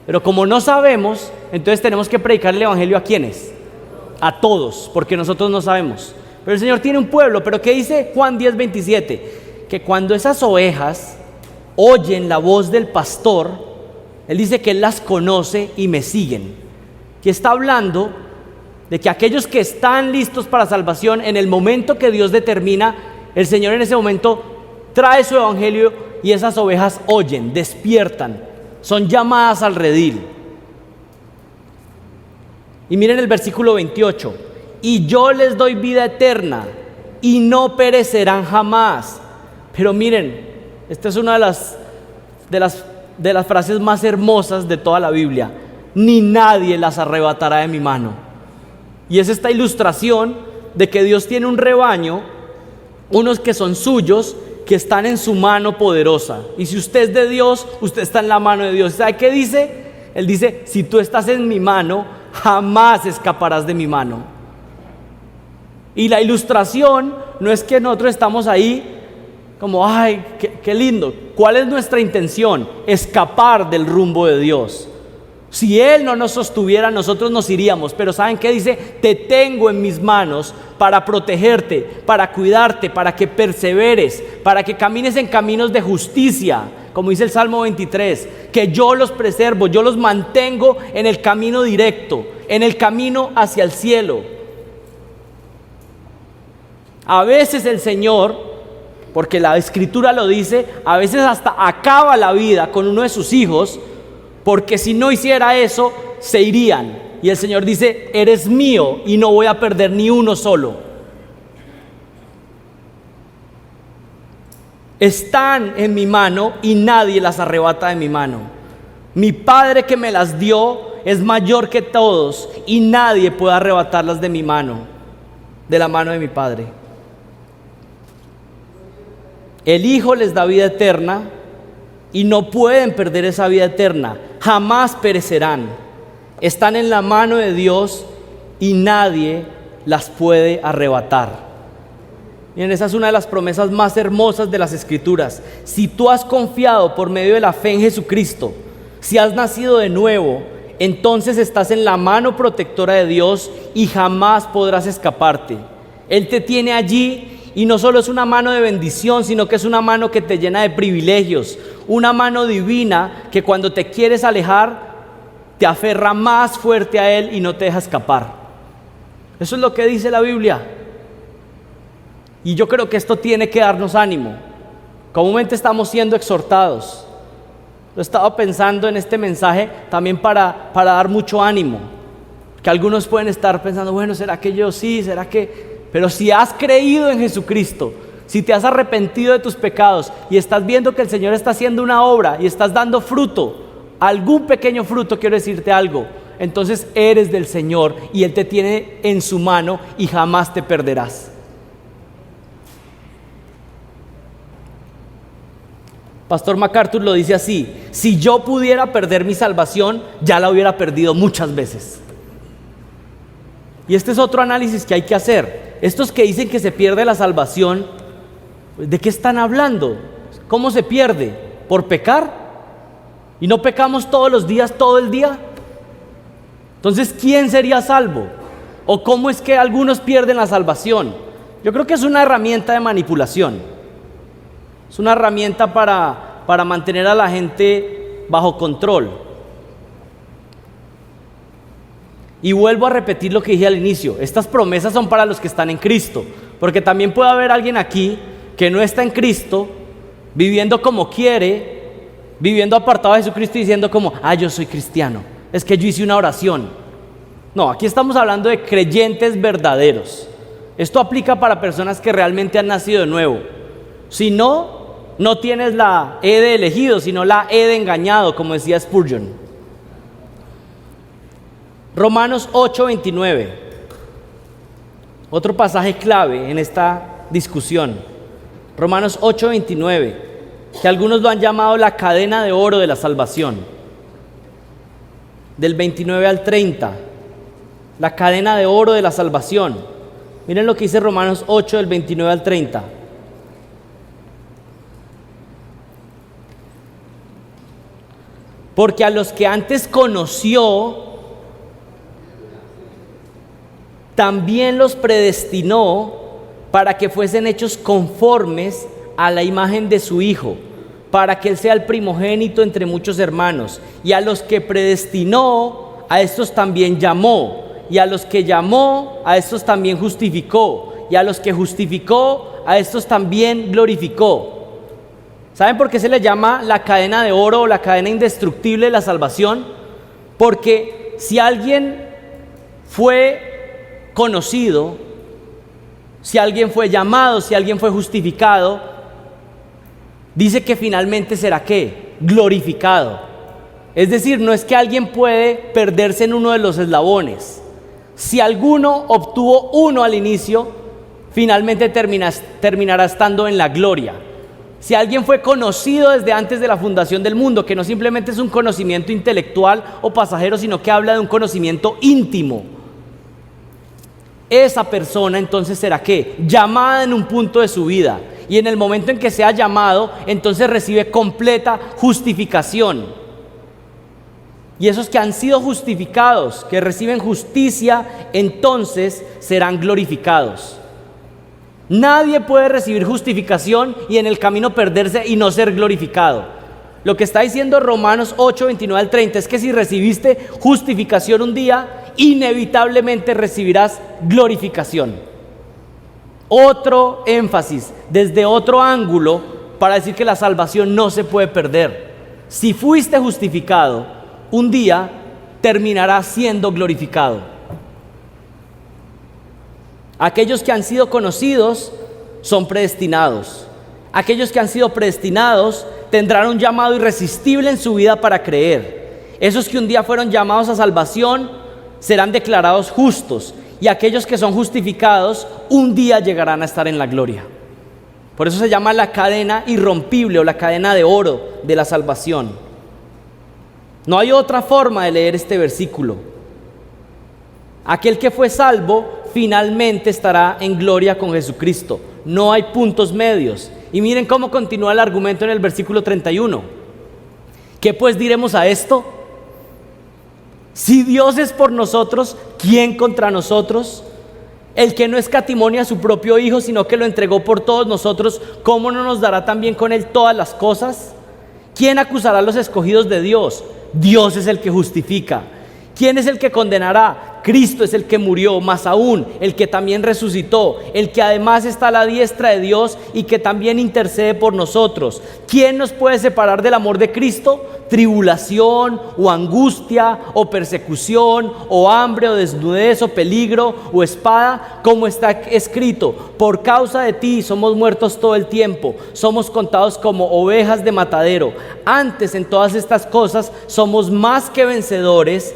Pero como no sabemos, entonces tenemos que predicar el evangelio ¿a quiénes? a todos, porque nosotros no sabemos. Pero el Señor tiene un pueblo. Pero ¿qué dice Juan 10:27? Que cuando esas ovejas oyen la voz del pastor, Él dice que Él las conoce y me siguen. Que está hablando de que aquellos que están listos para salvación, en el momento que Dios determina, el Señor en ese momento trae su evangelio y esas ovejas oyen, despiertan, son llamadas al redil. Y miren el versículo 28: y yo les doy vida eterna y no perecerán jamás. Pero miren, esta es una de las frases más hermosas de toda la Biblia: ni nadie las arrebatará de mi mano. Y es esta ilustración de que Dios tiene un rebaño, unos que son suyos, que están en su mano poderosa. Y si usted es de Dios, usted está en la mano de Dios. ¿Sabe qué dice? Él dice: si tú estás en mi mano, jamás escaparás de mi mano. Y la ilustración no es que nosotros estamos ahí como, ay, qué lindo. ¿Cuál es nuestra intención? Escapar del rumbo de Dios. Si Él no nos sostuviera, nosotros nos iríamos. Pero ¿saben qué dice? Te tengo en mis manos para protegerte, para cuidarte, para que perseveres, para que camines en caminos de justicia, como dice el Salmo 23, que yo los preservo, yo los mantengo en el camino directo, en el camino hacia el cielo. A veces el Señor, porque la Escritura lo dice, a veces hasta acaba la vida con uno de sus hijos, porque si no hiciera eso, se irían. Y el Señor dice: eres mío y no voy a perder ni uno solo. Están en mi mano y nadie las arrebata de mi mano. Mi Padre que me las dio es mayor que todos y nadie puede arrebatarlas de mi mano, de la mano de mi Padre. El Hijo les da vida eterna y no pueden perder esa vida eterna, jamás perecerán. Están en la mano de Dios y nadie las puede arrebatar. Miren, esa es una de las promesas más hermosas de las Escrituras. Si tú has confiado por medio de la fe en Jesucristo, si has nacido de nuevo, entonces estás en la mano protectora de Dios y jamás podrás escaparte. Él te tiene allí. Y no solo es una mano de bendición, sino que es una mano que te llena de privilegios, una mano divina que cuando te quieres alejar, te aferra más fuerte a Él y no te deja escapar. Eso es lo que dice la Biblia. Y yo creo que esto tiene que darnos ánimo. Comúnmente estamos siendo exhortados. Lo estaba pensando en este mensaje también para dar mucho ánimo. Que algunos pueden estar pensando, bueno, ¿será que yo sí? ¿Será que...? Pero si has creído en Jesucristo, si te has arrepentido de tus pecados y estás viendo que el Señor está haciendo una obra y estás dando fruto, algún pequeño fruto, quiero decirte algo, entonces eres del Señor y Él te tiene en su mano y jamás te perderás. Pastor MacArthur lo dice así: si yo pudiera perder mi salvación, ya la hubiera perdido muchas veces. Y este es otro análisis que hay que hacer. Estos que dicen que se pierde la salvación, ¿de qué están hablando? ¿Cómo se pierde? ¿Por pecar? ¿Y no pecamos todos los días, todo el día? Entonces, ¿quién sería salvo? ¿O cómo es que algunos pierden la salvación? Yo creo que es una herramienta de manipulación. Es una herramienta para mantener a la gente bajo control. Y vuelvo a repetir lo que dije al inicio: estas promesas son para los que están en Cristo, porque también puede haber alguien aquí que no está en Cristo, viviendo como quiere, viviendo apartado de Jesucristo y diciendo como, yo soy cristiano, es que yo hice una oración. No, aquí estamos hablando de creyentes verdaderos. Esto aplica para personas que realmente han nacido de nuevo. Si no, no tienes la E de elegido, sino la E de engañado, como decía Spurgeon. Romanos 8:29, otro pasaje clave en esta discusión. Romanos 8:29, que algunos lo han llamado la cadena de oro de la salvación. Del 29 al 30, la cadena de oro de la salvación. Miren lo que dice Romanos 8, del 29 al 30. Porque a los que antes conoció, también los predestinó para que fuesen hechos conformes a la imagen de su Hijo, para que Él sea el primogénito entre muchos hermanos. Y a los que predestinó, a estos también llamó. Y a los que llamó, a estos también justificó. Y a los que justificó, a estos también glorificó. ¿Saben por qué se le llama la cadena de oro o la cadena indestructible de la salvación? Porque si alguien fue conocido, si alguien fue llamado, si alguien fue justificado, dice que finalmente será ¿qué? Glorificado. Es decir, no es que alguien puede perderse en uno de los eslabones. Si alguno obtuvo uno al inicio, finalmente terminará estando en la gloria. Si alguien fue conocido desde antes de la fundación del mundo, que no simplemente es un conocimiento intelectual o pasajero, sino que habla de un conocimiento íntimo, esa persona entonces será ¿qué? Llamada en un punto de su vida. Y en el momento en que sea llamado, entonces recibe completa justificación. Y esos que han sido justificados, que reciben justicia, entonces serán glorificados. Nadie puede recibir justificación y en el camino perderse y no ser glorificado. Lo que está diciendo Romanos 8, 29 al 30 es que si recibiste justificación un día, inevitablemente recibirás glorificación. Otro énfasis, desde otro ángulo, para decir que la salvación no se puede perder. Si fuiste justificado, un día terminarás siendo glorificado. Aquellos que han sido conocidos son predestinados. Aquellos que han sido predestinados tendrán un llamado irresistible en su vida para creer. Esos que un día fueron llamados a salvación serán declarados justos. Y aquellos que son justificados un día llegarán a estar en la gloria. Por eso se llama la cadena irrompible o la cadena de oro de la salvación. No hay otra forma de leer este versículo. Aquel que fue salvo finalmente estará en gloria con Jesucristo. No hay puntos medios. Y miren cómo continúa el argumento en el versículo 31. ¿Qué pues diremos a esto? Si Dios es por nosotros, ¿quién contra nosotros? El que no escatimó a su propio Hijo, sino que lo entregó por todos nosotros, ¿cómo no nos dará también con Él todas las cosas? ¿Quién acusará a los escogidos de Dios? Dios es el que justifica. ¿Quién es el que condenará? Cristo es el que murió, más aún, el que también resucitó, el que además está a la diestra de Dios y que también intercede por nosotros. ¿Quién nos puede separar del amor de Cristo? Tribulación, o angustia, o persecución, o hambre, o desnudez, o peligro, o espada, como está escrito: por causa de ti somos muertos todo el tiempo, somos contados como ovejas de matadero. Antes, en todas estas cosas, somos más que vencedores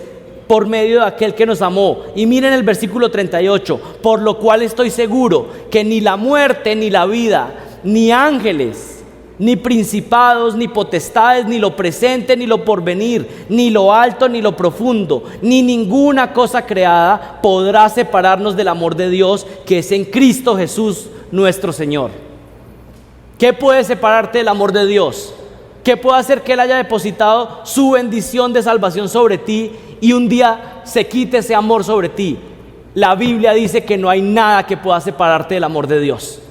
por medio de aquel que nos amó. Y miren el versículo 38, por lo cual estoy seguro que ni la muerte, ni la vida, ni ángeles, ni principados, ni potestades, ni lo presente, ni lo porvenir, ni lo alto, ni lo profundo, ni ninguna cosa creada podrá separarnos del amor de Dios que es en Cristo Jesús nuestro Señor. ¿Qué puede separarte del amor de Dios? ¿Qué puede hacer que Él haya depositado su bendición de salvación sobre ti y un día se quite ese amor sobre ti? La Biblia dice que no hay nada que pueda separarte del amor de Dios.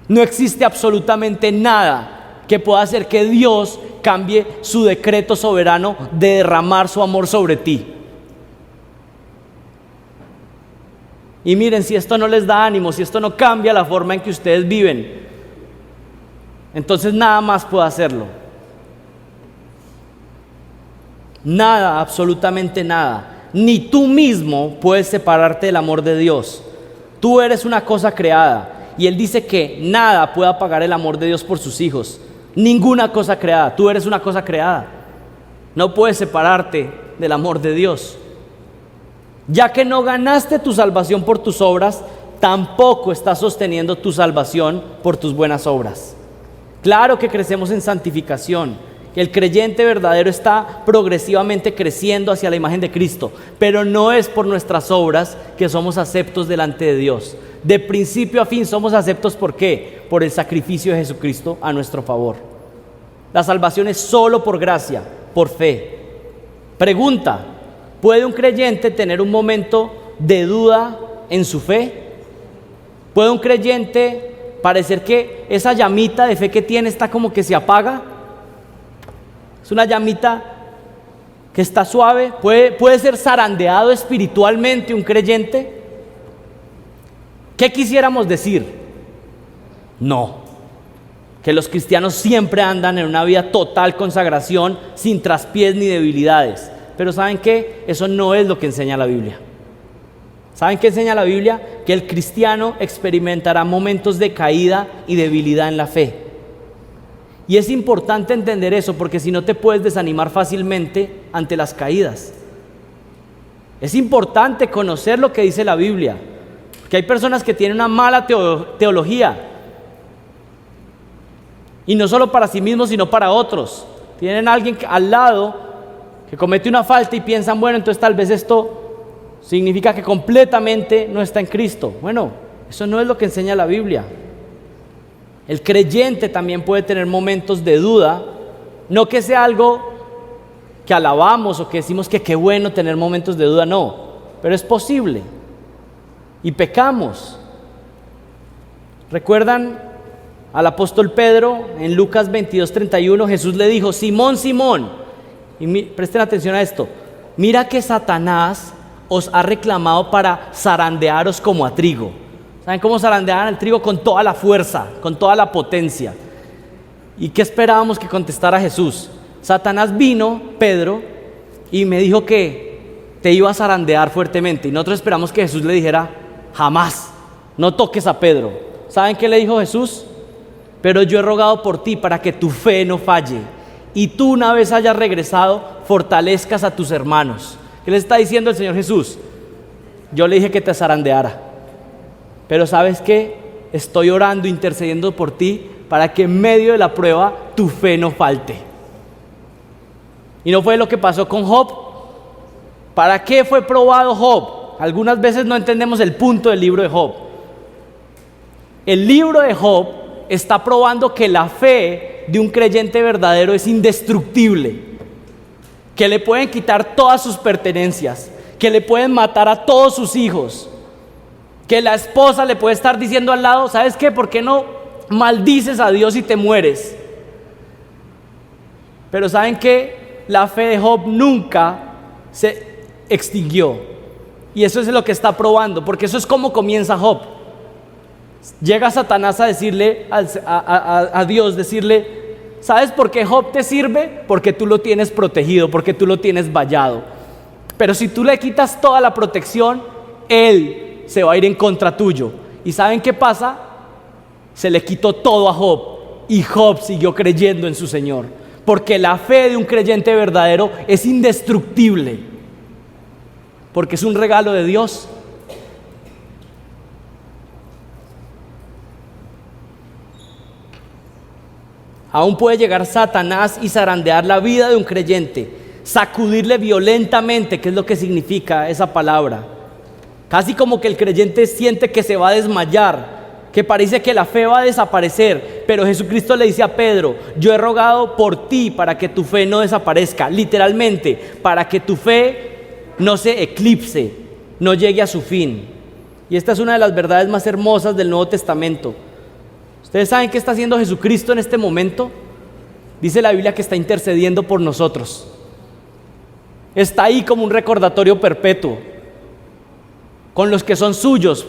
No existe absolutamente nada que pueda hacer que Dios cambie su decreto soberano de derramar su amor sobre ti. Y miren, si esto no les da ánimo, si esto no cambia la forma en que ustedes viven, entonces nada más puede hacerlo. Nada, absolutamente nada. Ni tú mismo puedes separarte del amor de Dios. Tú eres una cosa creada. Y Él dice que nada puede apagar el amor de Dios por sus hijos. Ninguna cosa creada. Tú eres una cosa creada. No puedes separarte del amor de Dios. Ya que no ganaste tu salvación por tus obras, tampoco estás sosteniendo tu salvación por tus buenas obras. Claro que crecemos en santificación. El creyente verdadero está progresivamente creciendo hacia la imagen de Cristo, pero no es por nuestras obras que somos aceptos delante de Dios. De principio a fin somos aceptos, ¿por qué? Por el sacrificio de Jesucristo a nuestro favor. La salvación es solo por gracia, por fe. Pregunta: ¿puede un creyente tener un momento de duda en su fe? ¿Puede un creyente parecer que esa llamita de fe que tiene está como que se apaga? Es una llamita que está suave. ¿Puede ser zarandeado espiritualmente un creyente? ¿Qué quisiéramos decir? No. Que los cristianos siempre andan en una vida total consagración, sin traspiés ni debilidades. Pero ¿saben qué? Eso no es lo que enseña la Biblia. ¿Saben qué enseña la Biblia? Que el cristiano experimentará momentos de caída y debilidad en la fe. Y es importante entender eso, porque si no te puedes desanimar fácilmente ante las caídas. Es importante conocer lo que dice la Biblia, porque hay personas que tienen una mala teología, y no solo para sí mismos, sino para otros. Tienen a alguien al lado que comete una falta y piensan, bueno, entonces tal vez esto significa que completamente no está en Cristo. Bueno, eso no es lo que enseña la Biblia. El creyente también puede tener momentos de duda, no que sea algo que alabamos o que decimos que qué bueno tener momentos de duda, no, pero es posible. Y pecamos. ¿Recuerdan al apóstol Pedro en Lucas 22:31? Jesús le dijo, Simón, Simón, y presten atención a esto, mira que Satanás os ha reclamado para zarandearos como a trigo. ¿Saben cómo zarandeaban el trigo? Con toda la fuerza, con toda la potencia. ¿Y qué esperábamos que contestara Jesús? Satanás vino, Pedro, y me dijo que te iba a zarandear fuertemente. Y nosotros esperamos que Jesús le dijera, jamás, no toques a Pedro. ¿Saben qué le dijo Jesús? Pero yo he rogado por ti para que tu fe no falle, y tú, una vez hayas regresado, fortalezcas a tus hermanos. ¿Qué le está diciendo el Señor Jesús? Yo le dije que te zarandeara, pero ¿sabes qué? Estoy orando, intercediendo por ti para que en medio de la prueba tu fe no falte. Y no fue lo que pasó con Job. ¿Para qué fue probado Job? Algunas veces no entendemos el punto del libro de Job. El libro de Job está probando que la fe de un creyente verdadero es indestructible, que le pueden quitar todas sus pertenencias, que le pueden matar a todos sus hijos, que la esposa le puede estar diciendo al lado, ¿sabes qué? ¿Por qué no maldices a Dios y te mueres? Pero ¿saben qué? La fe de Job nunca se extinguió, y eso es lo que está probando, porque eso es como comienza Job. Llega Satanás a decirle a Dios, decirle, ¿sabes por qué Job te sirve? Porque tú lo tienes protegido, porque tú lo tienes vallado. Pero si tú le quitas toda la protección, él se va a ir en contra tuyo. ¿Y saben qué pasa? Se le quitó todo a Job, y Job siguió creyendo en su Señor, porque la fe de un creyente verdadero es indestructible, porque es un regalo de Dios. Aún puede llegar Satanás y zarandear la vida de un creyente, sacudirle violentamente, que es lo que significa esa palabra. Casi como que el creyente siente que se va a desmayar, que parece que la fe va a desaparecer, pero Jesucristo le dice a Pedro, yo he rogado por ti para que tu fe no desaparezca, literalmente, para que tu fe no se eclipse, no llegue a su fin. Y esta es una de las verdades más hermosas del Nuevo Testamento. ¿Ustedes saben qué está haciendo Jesucristo en este momento? Dice la Biblia que está intercediendo por nosotros. Está ahí como un recordatorio perpetuo, con los que son suyos,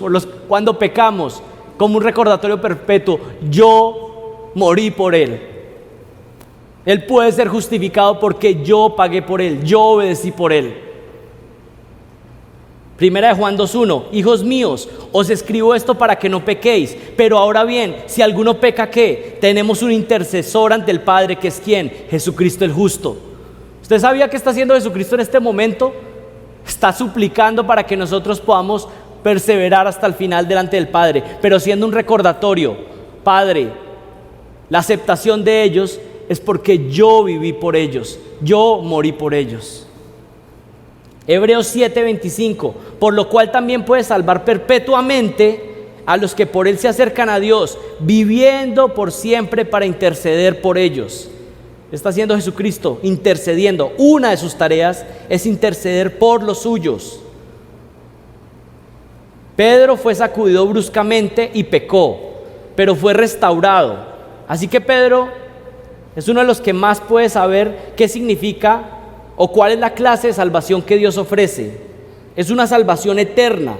cuando pecamos, como un recordatorio perpetuo. Yo morí por Él. Él puede ser justificado porque yo pagué por Él, yo obedecí por Él. Primera de Juan 2:1, hijos míos, os escribo esto para que no pequéis, pero ahora bien, si alguno peca, ¿qué? Tenemos un intercesor ante el Padre, que es ¿quién? Jesucristo el justo. ¿Usted sabía qué está haciendo Jesucristo en este momento? Está suplicando para que nosotros podamos perseverar hasta el final delante del Padre, pero siendo un recordatorio, Padre, la aceptación de ellos es porque yo viví por ellos, yo morí por ellos. Hebreos 7:25, por lo cual también puede salvar perpetuamente a los que por Él se acercan a Dios, viviendo por siempre para interceder por ellos. Está haciendo Jesucristo, intercediendo. Una de sus tareas es interceder por los suyos. Pedro fue sacudido bruscamente y pecó, pero fue restaurado. Así que Pedro es uno de los que más puede saber qué significa o cuál es la clase de salvación que Dios ofrece. Es una salvación eterna.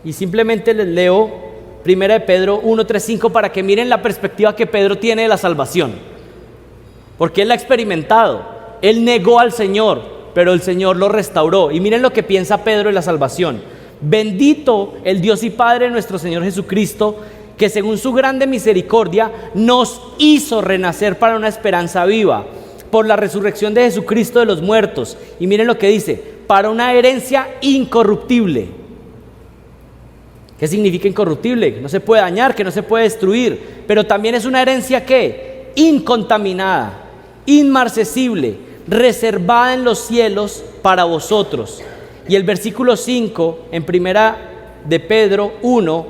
Y simplemente les leo 1 de Pedro 1, 3, 5 para que miren la perspectiva que Pedro tiene de la salvación. Porque él la ha experimentado. Él negó al Señor, pero el Señor lo restauró. Y miren lo que piensa Pedro de la salvación. Bendito el Dios y Padre de nuestro Señor Jesucristo, que según su grande misericordia nos hizo renacer para una esperanza viva, por la resurrección de Jesucristo de los muertos. Y miren lo que dice, para una herencia incorruptible. ¿Qué significa incorruptible? Que no se puede dañar, que no se puede destruir, pero también es una herencia ¿qué? Incontaminada, inmarcesible, reservada en los cielos para vosotros. Y el versículo 5 en 1 de Pedro 1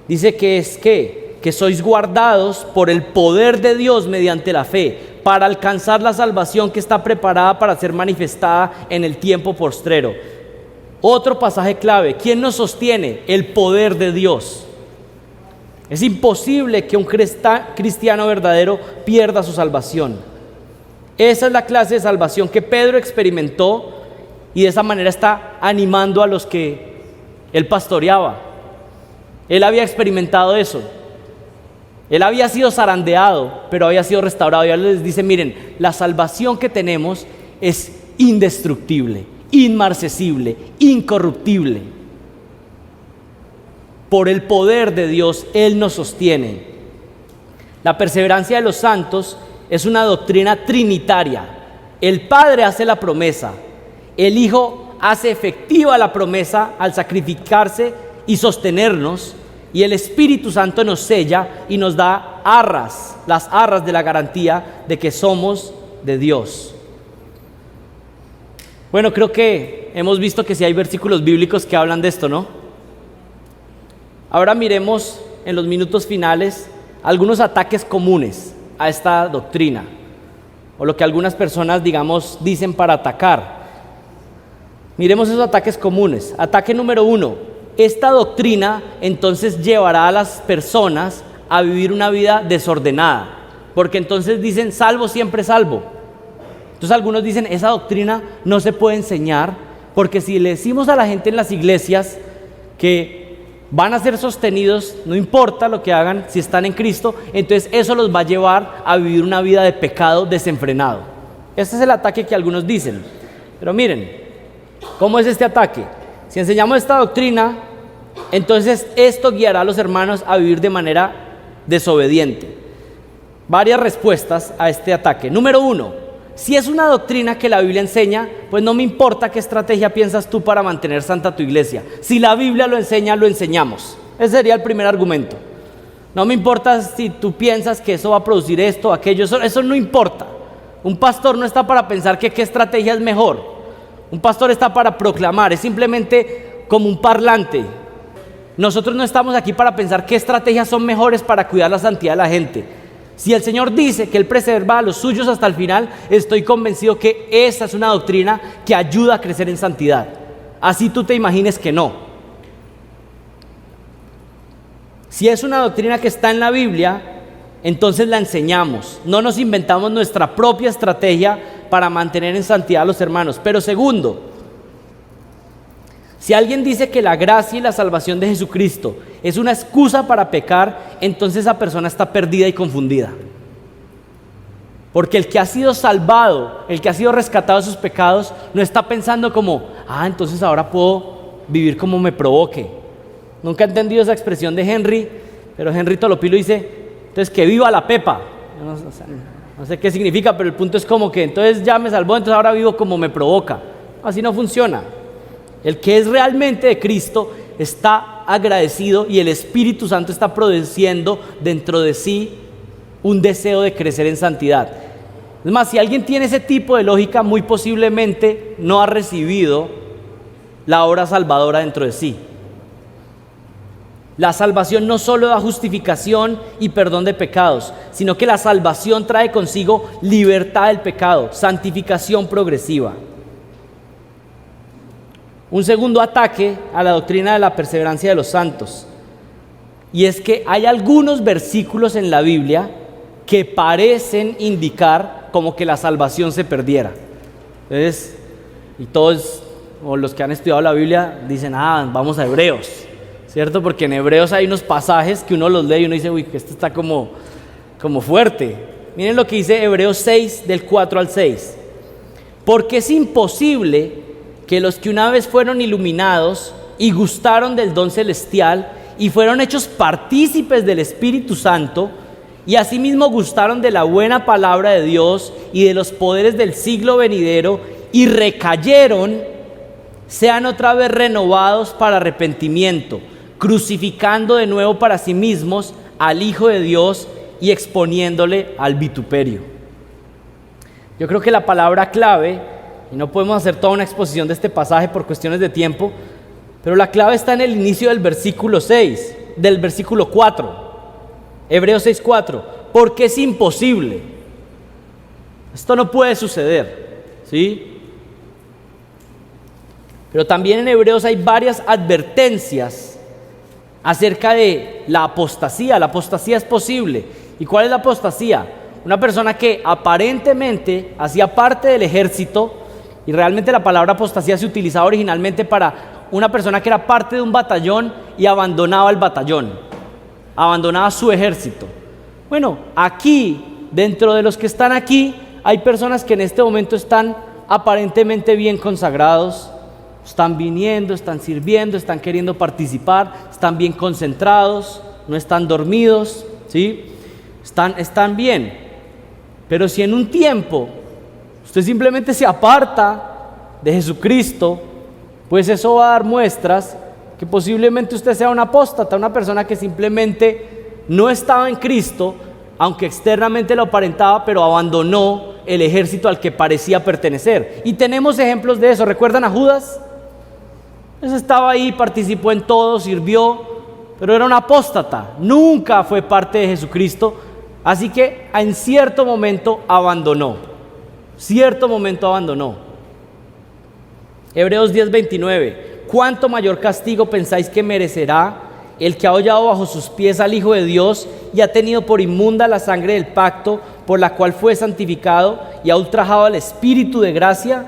dice que es que sois guardados por el poder de Dios mediante la fe, para alcanzar la salvación que está preparada para ser manifestada en el tiempo postrero. Otro pasaje clave, ¿quién nos sostiene? El poder de Dios. Es imposible que un cristiano verdadero pierda su salvación. Esa es la clase de salvación que Pedro experimentó y de esa manera está animando a los que él pastoreaba. Él había experimentado eso. Él había sido zarandeado, pero había sido restaurado. Y ahora les dice, miren, la salvación que tenemos es indestructible, inmarcesible, incorruptible. Por el poder de Dios, Él nos sostiene. La perseverancia de los santos es una doctrina trinitaria. El Padre hace la promesa, el Hijo hace efectiva la promesa al sacrificarse y sostenernos, y el Espíritu Santo nos sella y nos da arras, las arras de la garantía de que somos de Dios. Bueno, creo que hemos visto que sí hay versículos bíblicos que hablan de esto, ¿no? Ahora miremos en los minutos finales algunos ataques comunes a esta doctrina, o lo que algunas personas, digamos, dicen para atacar. Miremos esos ataques comunes. Ataque número 1. Esta doctrina entonces llevará a las personas a vivir una vida desordenada, porque entonces dicen salvo siempre salvo. Entonces algunos dicen esa doctrina no se puede enseñar, porque si le decimos a la gente en las iglesias que van a ser sostenidos, no importa lo que hagan, si están en Cristo, entonces eso los va a llevar a vivir una vida de pecado desenfrenado. Este es el ataque que algunos dicen. Pero miren, ¿cómo es este ataque? Si enseñamos esta doctrina, entonces esto guiará a los hermanos a vivir de manera desobediente. Varias respuestas a este ataque. Número 1, si es una doctrina que la Biblia enseña, pues no me importa qué estrategia piensas tú para mantener santa tu iglesia. Si la Biblia lo enseña, lo enseñamos. Ese sería el primer argumento. No me importa si tú piensas que eso va a producir esto o aquello, eso no importa. Un pastor no está para pensar que qué estrategia es mejor. Un pastor está para proclamar, es simplemente como un parlante. Nosotros no estamos aquí para pensar qué estrategias son mejores para cuidar la santidad de la gente. Si el Señor dice que Él preserva a los suyos hasta el final, estoy convencido que esa es una doctrina que ayuda a crecer en santidad. Así tú te imagines que no. Si es una doctrina que está en la Biblia, entonces la enseñamos. No nos inventamos nuestra propia estrategia para mantener en santidad a los hermanos. Pero segundo, si alguien dice que la gracia y la salvación de Jesucristo es una excusa para pecar, entonces esa persona está perdida y confundida. Porque el que ha sido salvado, el que ha sido rescatado de sus pecados, no está pensando como, entonces ahora puedo vivir como me provoque. Nunca he entendido esa expresión de Henry, pero Henry Tolopilo dice, entonces que viva la pepa. No sé qué significa, pero el punto es como que entonces ya me salvó, entonces ahora vivo como me provoca. Así no funciona. El que es realmente de Cristo está agradecido y el Espíritu Santo está produciendo dentro de sí un deseo de crecer en santidad. Es más, si alguien tiene ese tipo de lógica, muy posiblemente no ha recibido la obra salvadora dentro de sí. La salvación no solo da justificación y perdón de pecados, sino que la salvación trae consigo libertad del pecado, santificación progresiva. un segundo ataque a la doctrina de la perseverancia de los santos. Y es que hay algunos versículos en la Biblia que parecen indicar como que la salvación se perdiera. Entonces, y todos, o los que han estudiado la Biblia, dicen, vamos a Hebreos, ¿cierto? Porque en Hebreos hay unos pasajes que uno los lee y uno dice, uy, que esto está como fuerte. Miren lo que dice Hebreos 6, del 4 al 6. Porque es imposible que los que una vez fueron iluminados y gustaron del don celestial y fueron hechos partícipes del Espíritu Santo, y asimismo gustaron de la buena palabra de Dios y de los poderes del siglo venidero, y recayeron, sean otra vez renovados para arrepentimiento, crucificando de nuevo para sí mismos al Hijo de Dios y exponiéndole al vituperio. Yo creo que la palabra clave, y no podemos hacer toda una exposición de este pasaje por cuestiones de tiempo, pero la clave está en el inicio del versículo 6, del versículo 4, Hebreos 6:4, porque es imposible. Esto no puede suceder, ¿sí? Pero también en Hebreos hay varias advertencias acerca de la apostasía. La apostasía es posible. ¿Y cuál es la apostasía? Una persona que aparentemente hacía parte del ejército, y realmente la palabra apostasía se utilizaba originalmente para una persona que era parte de un batallón y abandonaba el batallón, abandonaba su ejército. Bueno, aquí, dentro de los que están aquí, hay personas que en este momento están aparentemente bien consagrados, están viniendo, están sirviendo, están queriendo participar, están bien concentrados, no están dormidos, ¿sí? Están bien. Pero si en un tiempo usted simplemente se aparta de Jesucristo, pues eso va a dar muestras que posiblemente usted sea un apóstata, una persona que simplemente no estaba en Cristo, aunque externamente lo aparentaba, pero abandonó el ejército al que parecía pertenecer. Y tenemos ejemplos de eso. ¿Recuerdan a Judas? Él estaba ahí, participó en todo, sirvió, pero era un apóstata, nunca fue parte de Jesucristo, así que en cierto momento abandonó. Hebreos 10:29, ¿cuánto mayor castigo pensáis que merecerá el que ha hollado bajo sus pies al Hijo de Dios y ha tenido por inmunda la sangre del pacto por la cual fue santificado y ha ultrajado al Espíritu de gracia?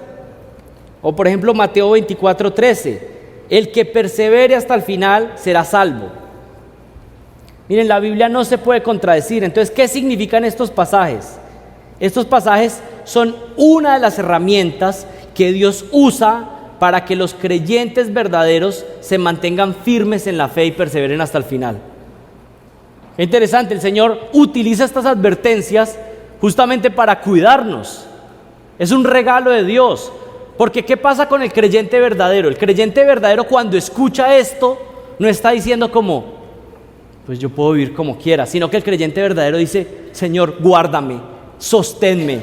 O por ejemplo Mateo 24:13, el que persevere hasta el final será salvo. Miren, la Biblia no se puede contradecir. Entonces, ¿qué significan estos pasajes? Estos pasajes son una de las herramientas que Dios usa para que los creyentes verdaderos se mantengan firmes en la fe y perseveren hasta el final. Qué interesante, el Señor utiliza estas advertencias justamente para cuidarnos. Es un regalo de Dios. Porque ¿qué pasa con el creyente verdadero? El creyente verdadero, cuando escucha esto, no está diciendo como, pues yo puedo vivir como quiera, sino que el creyente verdadero dice, Señor, guárdame, sosténme.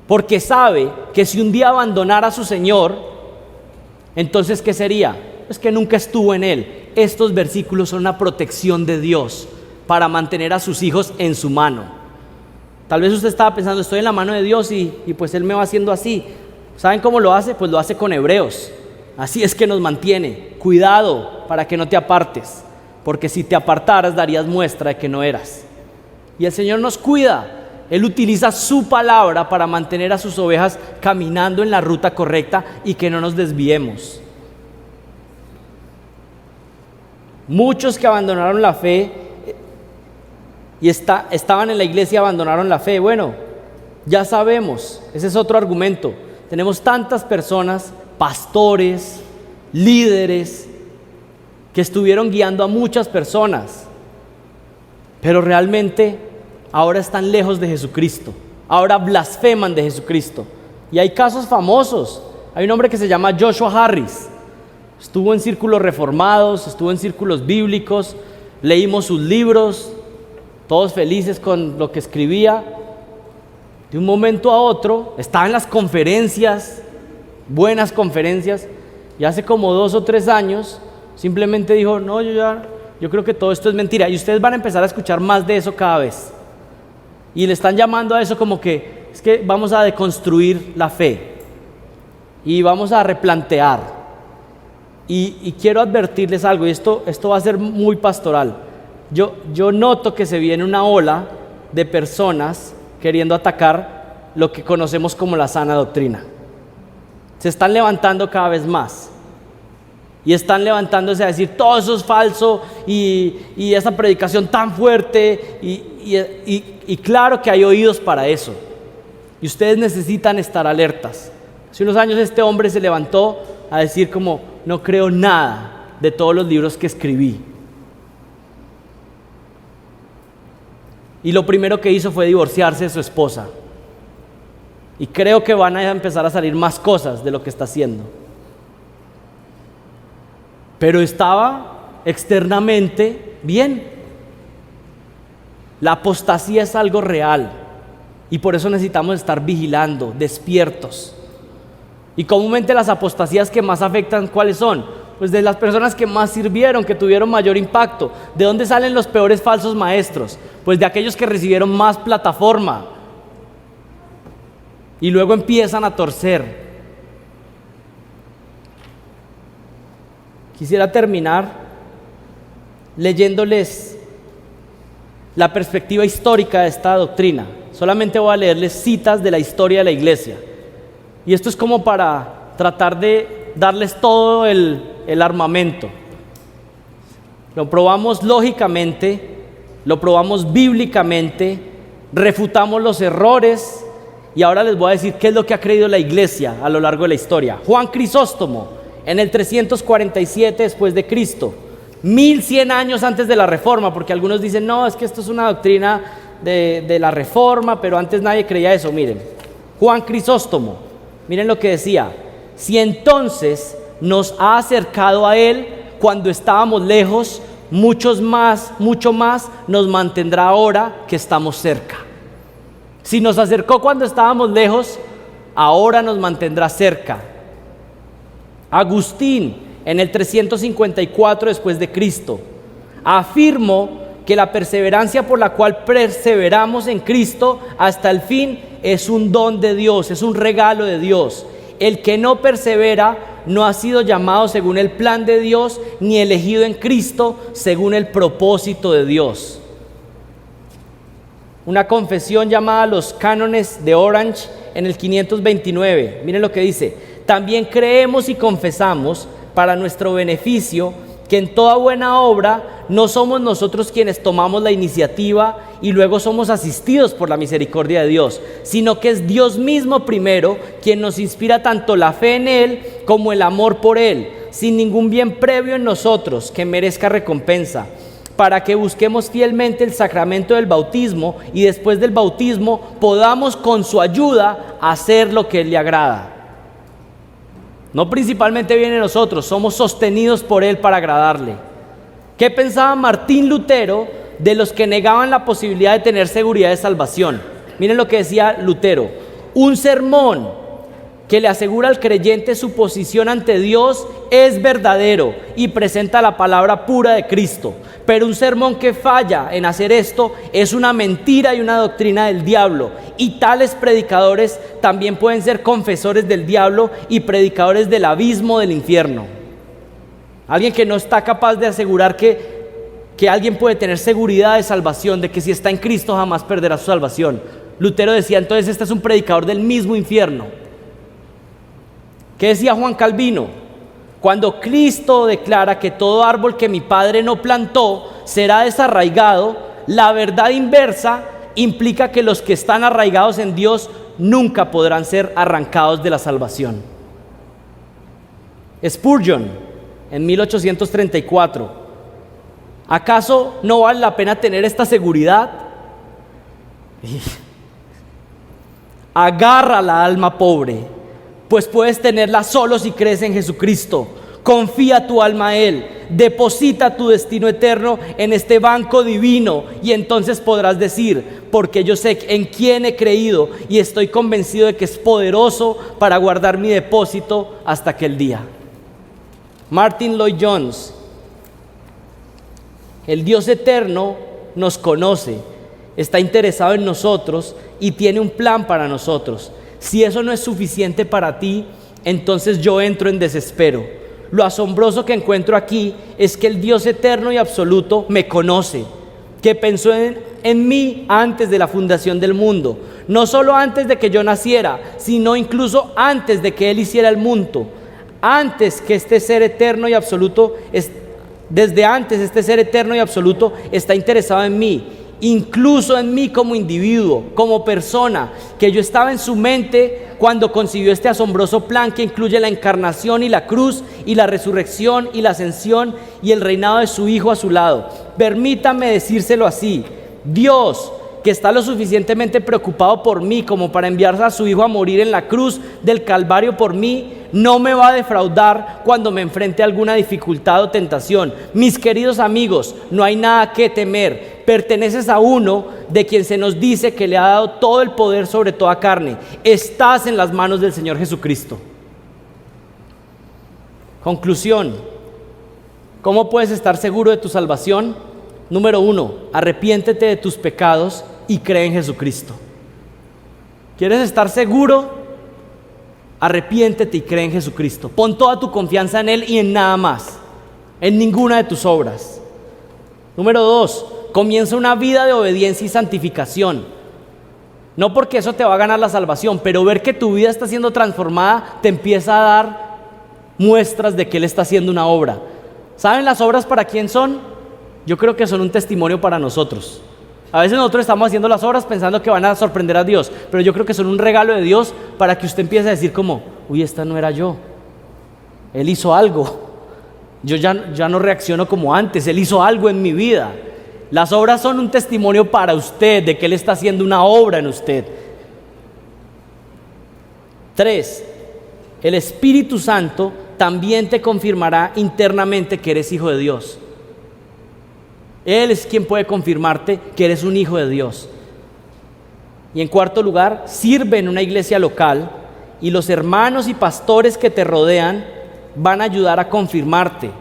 Porque sabe que si un día abandonara a su Señor, entonces ¿qué sería? Pues que nunca estuvo en Él. Estos versículos son una protección de Dios para mantener a sus hijos en su mano. Tal vez usted estaba pensando, estoy en la mano de Dios y pues Él me va haciendo así. ¿Saben cómo lo hace? Pues lo hace con Hebreos. Así es que nos mantiene. Cuidado para que no te apartes, porque si te apartaras darías muestra de que no eras. Y el Señor nos cuida. Él utiliza su palabra para mantener a sus ovejas caminando en la ruta correcta y que no nos desviemos. Muchos que abandonaron la fe y estaban en la iglesia y abandonaron la fe. Bueno, ya sabemos, ese es otro argumento. Tenemos tantas personas, pastores, líderes, que estuvieron guiando a muchas personas, pero realmente ahora están lejos de Jesucristo, ahora blasfeman de Jesucristo. Y hay casos famosos. Hay un hombre que se llama Joshua Harris, estuvo en círculos reformados, estuvo en círculos bíblicos, leímos sus libros, todos felices con lo que escribía. De un momento a otro, estaba en las conferencias, buenas conferencias, y hace como 2 o 3 años, simplemente dijo, no, yo creo que todo esto es mentira. Y ustedes van a empezar a escuchar más de eso cada vez. Y le están llamando a eso como que, es que vamos a deconstruir la fe. y vamos a replantear. Y quiero advertirles algo, y esto va a ser muy pastoral. Yo noto que se viene una ola de personas queriendo atacar lo que conocemos como la sana doctrina. Se están levantando cada vez más. Y están levantándose a decir todo eso es falso y esa predicación tan fuerte y claro que hay oídos para eso y ustedes necesitan estar alertas. Hace unos años este hombre se levantó a decir como no creo nada de todos los libros que escribí, y lo primero que hizo fue divorciarse de su esposa, y creo que van a empezar a salir más cosas de lo que está haciendo. Pero estaba externamente bien. La apostasía es algo real y por eso necesitamos estar vigilando, despiertos. Y comúnmente las apostasías que más afectan, ¿cuáles son? Pues de las personas que más sirvieron, que tuvieron mayor impacto. ¿De dónde salen los peores falsos maestros? Pues de aquellos que recibieron más plataforma y luego empiezan a torcer. Quisiera terminar leyéndoles la perspectiva histórica de esta doctrina. Solamente voy a leerles citas de la historia de la iglesia. Y esto es como para tratar de darles todo el armamento. Lo probamos lógicamente, lo probamos bíblicamente, refutamos los errores y ahora les voy a decir qué es lo que ha creído la iglesia a lo largo de la historia. Juan Crisóstomo, en el 347 después de Cristo, 1100 años antes de la Reforma, porque algunos dicen, no, es que esto es una doctrina de la Reforma, pero antes nadie creía eso. Miren, Juan Crisóstomo, miren lo que decía: si entonces nos ha acercado a Él cuando estábamos lejos, mucho más nos mantendrá ahora que estamos cerca. Si nos acercó cuando estábamos lejos, ahora nos mantendrá cerca. Agustín, en el 354 después de Cristo, afirmó que la perseverancia por la cual perseveramos en Cristo hasta el fin es un don de Dios, es un regalo de Dios. El que no persevera no ha sido llamado según el plan de Dios, ni elegido en Cristo según el propósito de Dios. Una confesión llamada los Cánones de Orange en el 529. Miren lo que dice: también creemos y confesamos para nuestro beneficio que en toda buena obra no somos nosotros quienes tomamos la iniciativa y luego somos asistidos por la misericordia de Dios, sino que es Dios mismo primero quien nos inspira tanto la fe en Él como el amor por Él, sin ningún bien previo en nosotros que merezca recompensa, para que busquemos fielmente el sacramento del bautismo y después del bautismo podamos con su ayuda hacer lo que Él le agrada. No principalmente viene de nosotros, somos sostenidos por Él para agradarle. ¿Qué pensaba Martín Lutero de los que negaban la posibilidad de tener seguridad de salvación? Miren lo que decía Lutero: un sermón que le asegura al creyente su posición ante Dios es verdadero y presenta la palabra pura de Cristo, pero un sermón que falla en hacer esto es una mentira y una doctrina del diablo, y tales predicadores también pueden ser confesores del diablo y predicadores del abismo del infierno. Alguien que no está capaz de asegurar que alguien puede tener seguridad de salvación, de que si está en Cristo jamás perderá su salvación. Lutero decía entonces: este es un predicador del mismo infierno. ¿Qué decía Juan Calvino? Cuando Cristo declara que todo árbol que mi Padre no plantó será desarraigado, la verdad inversa implica que los que están arraigados en Dios nunca podrán ser arrancados de la salvación. Spurgeon, en 1834: ¿acaso no vale la pena tener esta seguridad? Agarra la alma pobre, pues puedes tenerla solo si crees en Jesucristo. Confía tu alma a Él, deposita tu destino eterno en este banco divino, y entonces podrás decir: porque yo sé en quién he creído y estoy convencido de que es poderoso para guardar mi depósito hasta aquel día. Martin Lloyd-Jones: el Dios eterno nos conoce, está interesado en nosotros y tiene un plan para nosotros. Si eso no es suficiente para ti, entonces yo entro en desespero. Lo asombroso que encuentro aquí es que el Dios eterno y absoluto me conoce, que pensó en mí antes de la fundación del mundo, no solo antes de que yo naciera, sino incluso antes de que Él hiciera el mundo, antes que este ser eterno y absoluto, desde antes este ser eterno y absoluto está interesado en mí, incluso en mí como individuo, como persona, que yo estaba en su mente cuando concibió este asombroso plan que incluye la encarnación y la cruz y la resurrección y la ascensión y el reinado de su Hijo a su lado. Permítame decírselo así: Dios, que está lo suficientemente preocupado por mí como para enviar a su Hijo a morir en la cruz del Calvario por mí, no me va a defraudar cuando me enfrente a alguna dificultad o tentación. Mis queridos amigos, no hay nada que temer. Perteneces a uno de quien se nos dice que le ha dado todo el poder sobre toda carne. Estás en las manos del Señor Jesucristo. Conclusión: ¿cómo puedes estar seguro de tu salvación? Número 1, arrepiéntete de tus pecados y cree en Jesucristo. ¿Quieres estar seguro? Arrepiéntete y cree en Jesucristo. Pon toda tu confianza en Él y en nada más, en ninguna de tus obras. Número 2, comienza una vida de obediencia y santificación. No porque eso te va a ganar la salvación, pero ver que tu vida está siendo transformada te empieza a dar muestras de que Él está haciendo una obra. ¿Saben las obras para quién son? Yo creo que son un testimonio para nosotros. A veces nosotros estamos haciendo las obras pensando que van a sorprender a Dios, pero yo creo que son un regalo de Dios para que usted empiece a decir como: uy, esta no era yo, Él hizo algo, yo ya no reacciono como antes, Él hizo algo en mi vida. Las obras son un testimonio para usted de que Él está haciendo una obra en usted. 3, el Espíritu Santo también te confirmará internamente que eres hijo de Dios. Él es quien puede confirmarte que eres un hijo de Dios. Y en cuarto lugar, sirve en una iglesia local y los hermanos y pastores que te rodean van a ayudar a confirmarte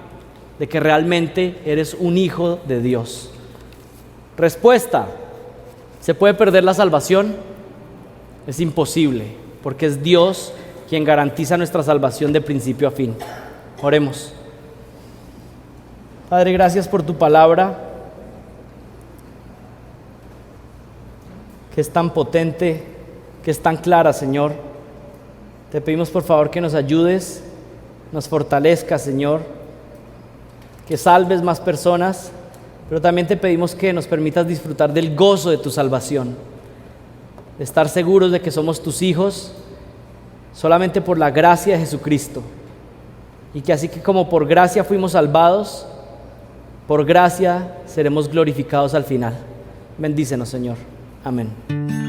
de que realmente eres un hijo de Dios. Respuesta: ¿se puede perder la salvación? Es imposible, porque es Dios quien garantiza nuestra salvación de principio a fin. Oremos. Padre, gracias por tu palabra, que es tan potente, que es tan clara, Señor. Te pedimos por favor que nos ayudes, nos fortalezcas, Señor, que salves más personas, pero también te pedimos que nos permitas disfrutar del gozo de tu salvación, de estar seguros de que somos tus hijos solamente por la gracia de Jesucristo, y que así que como por gracia fuimos salvados, por gracia seremos glorificados al final. Bendícenos, Señor. Amén.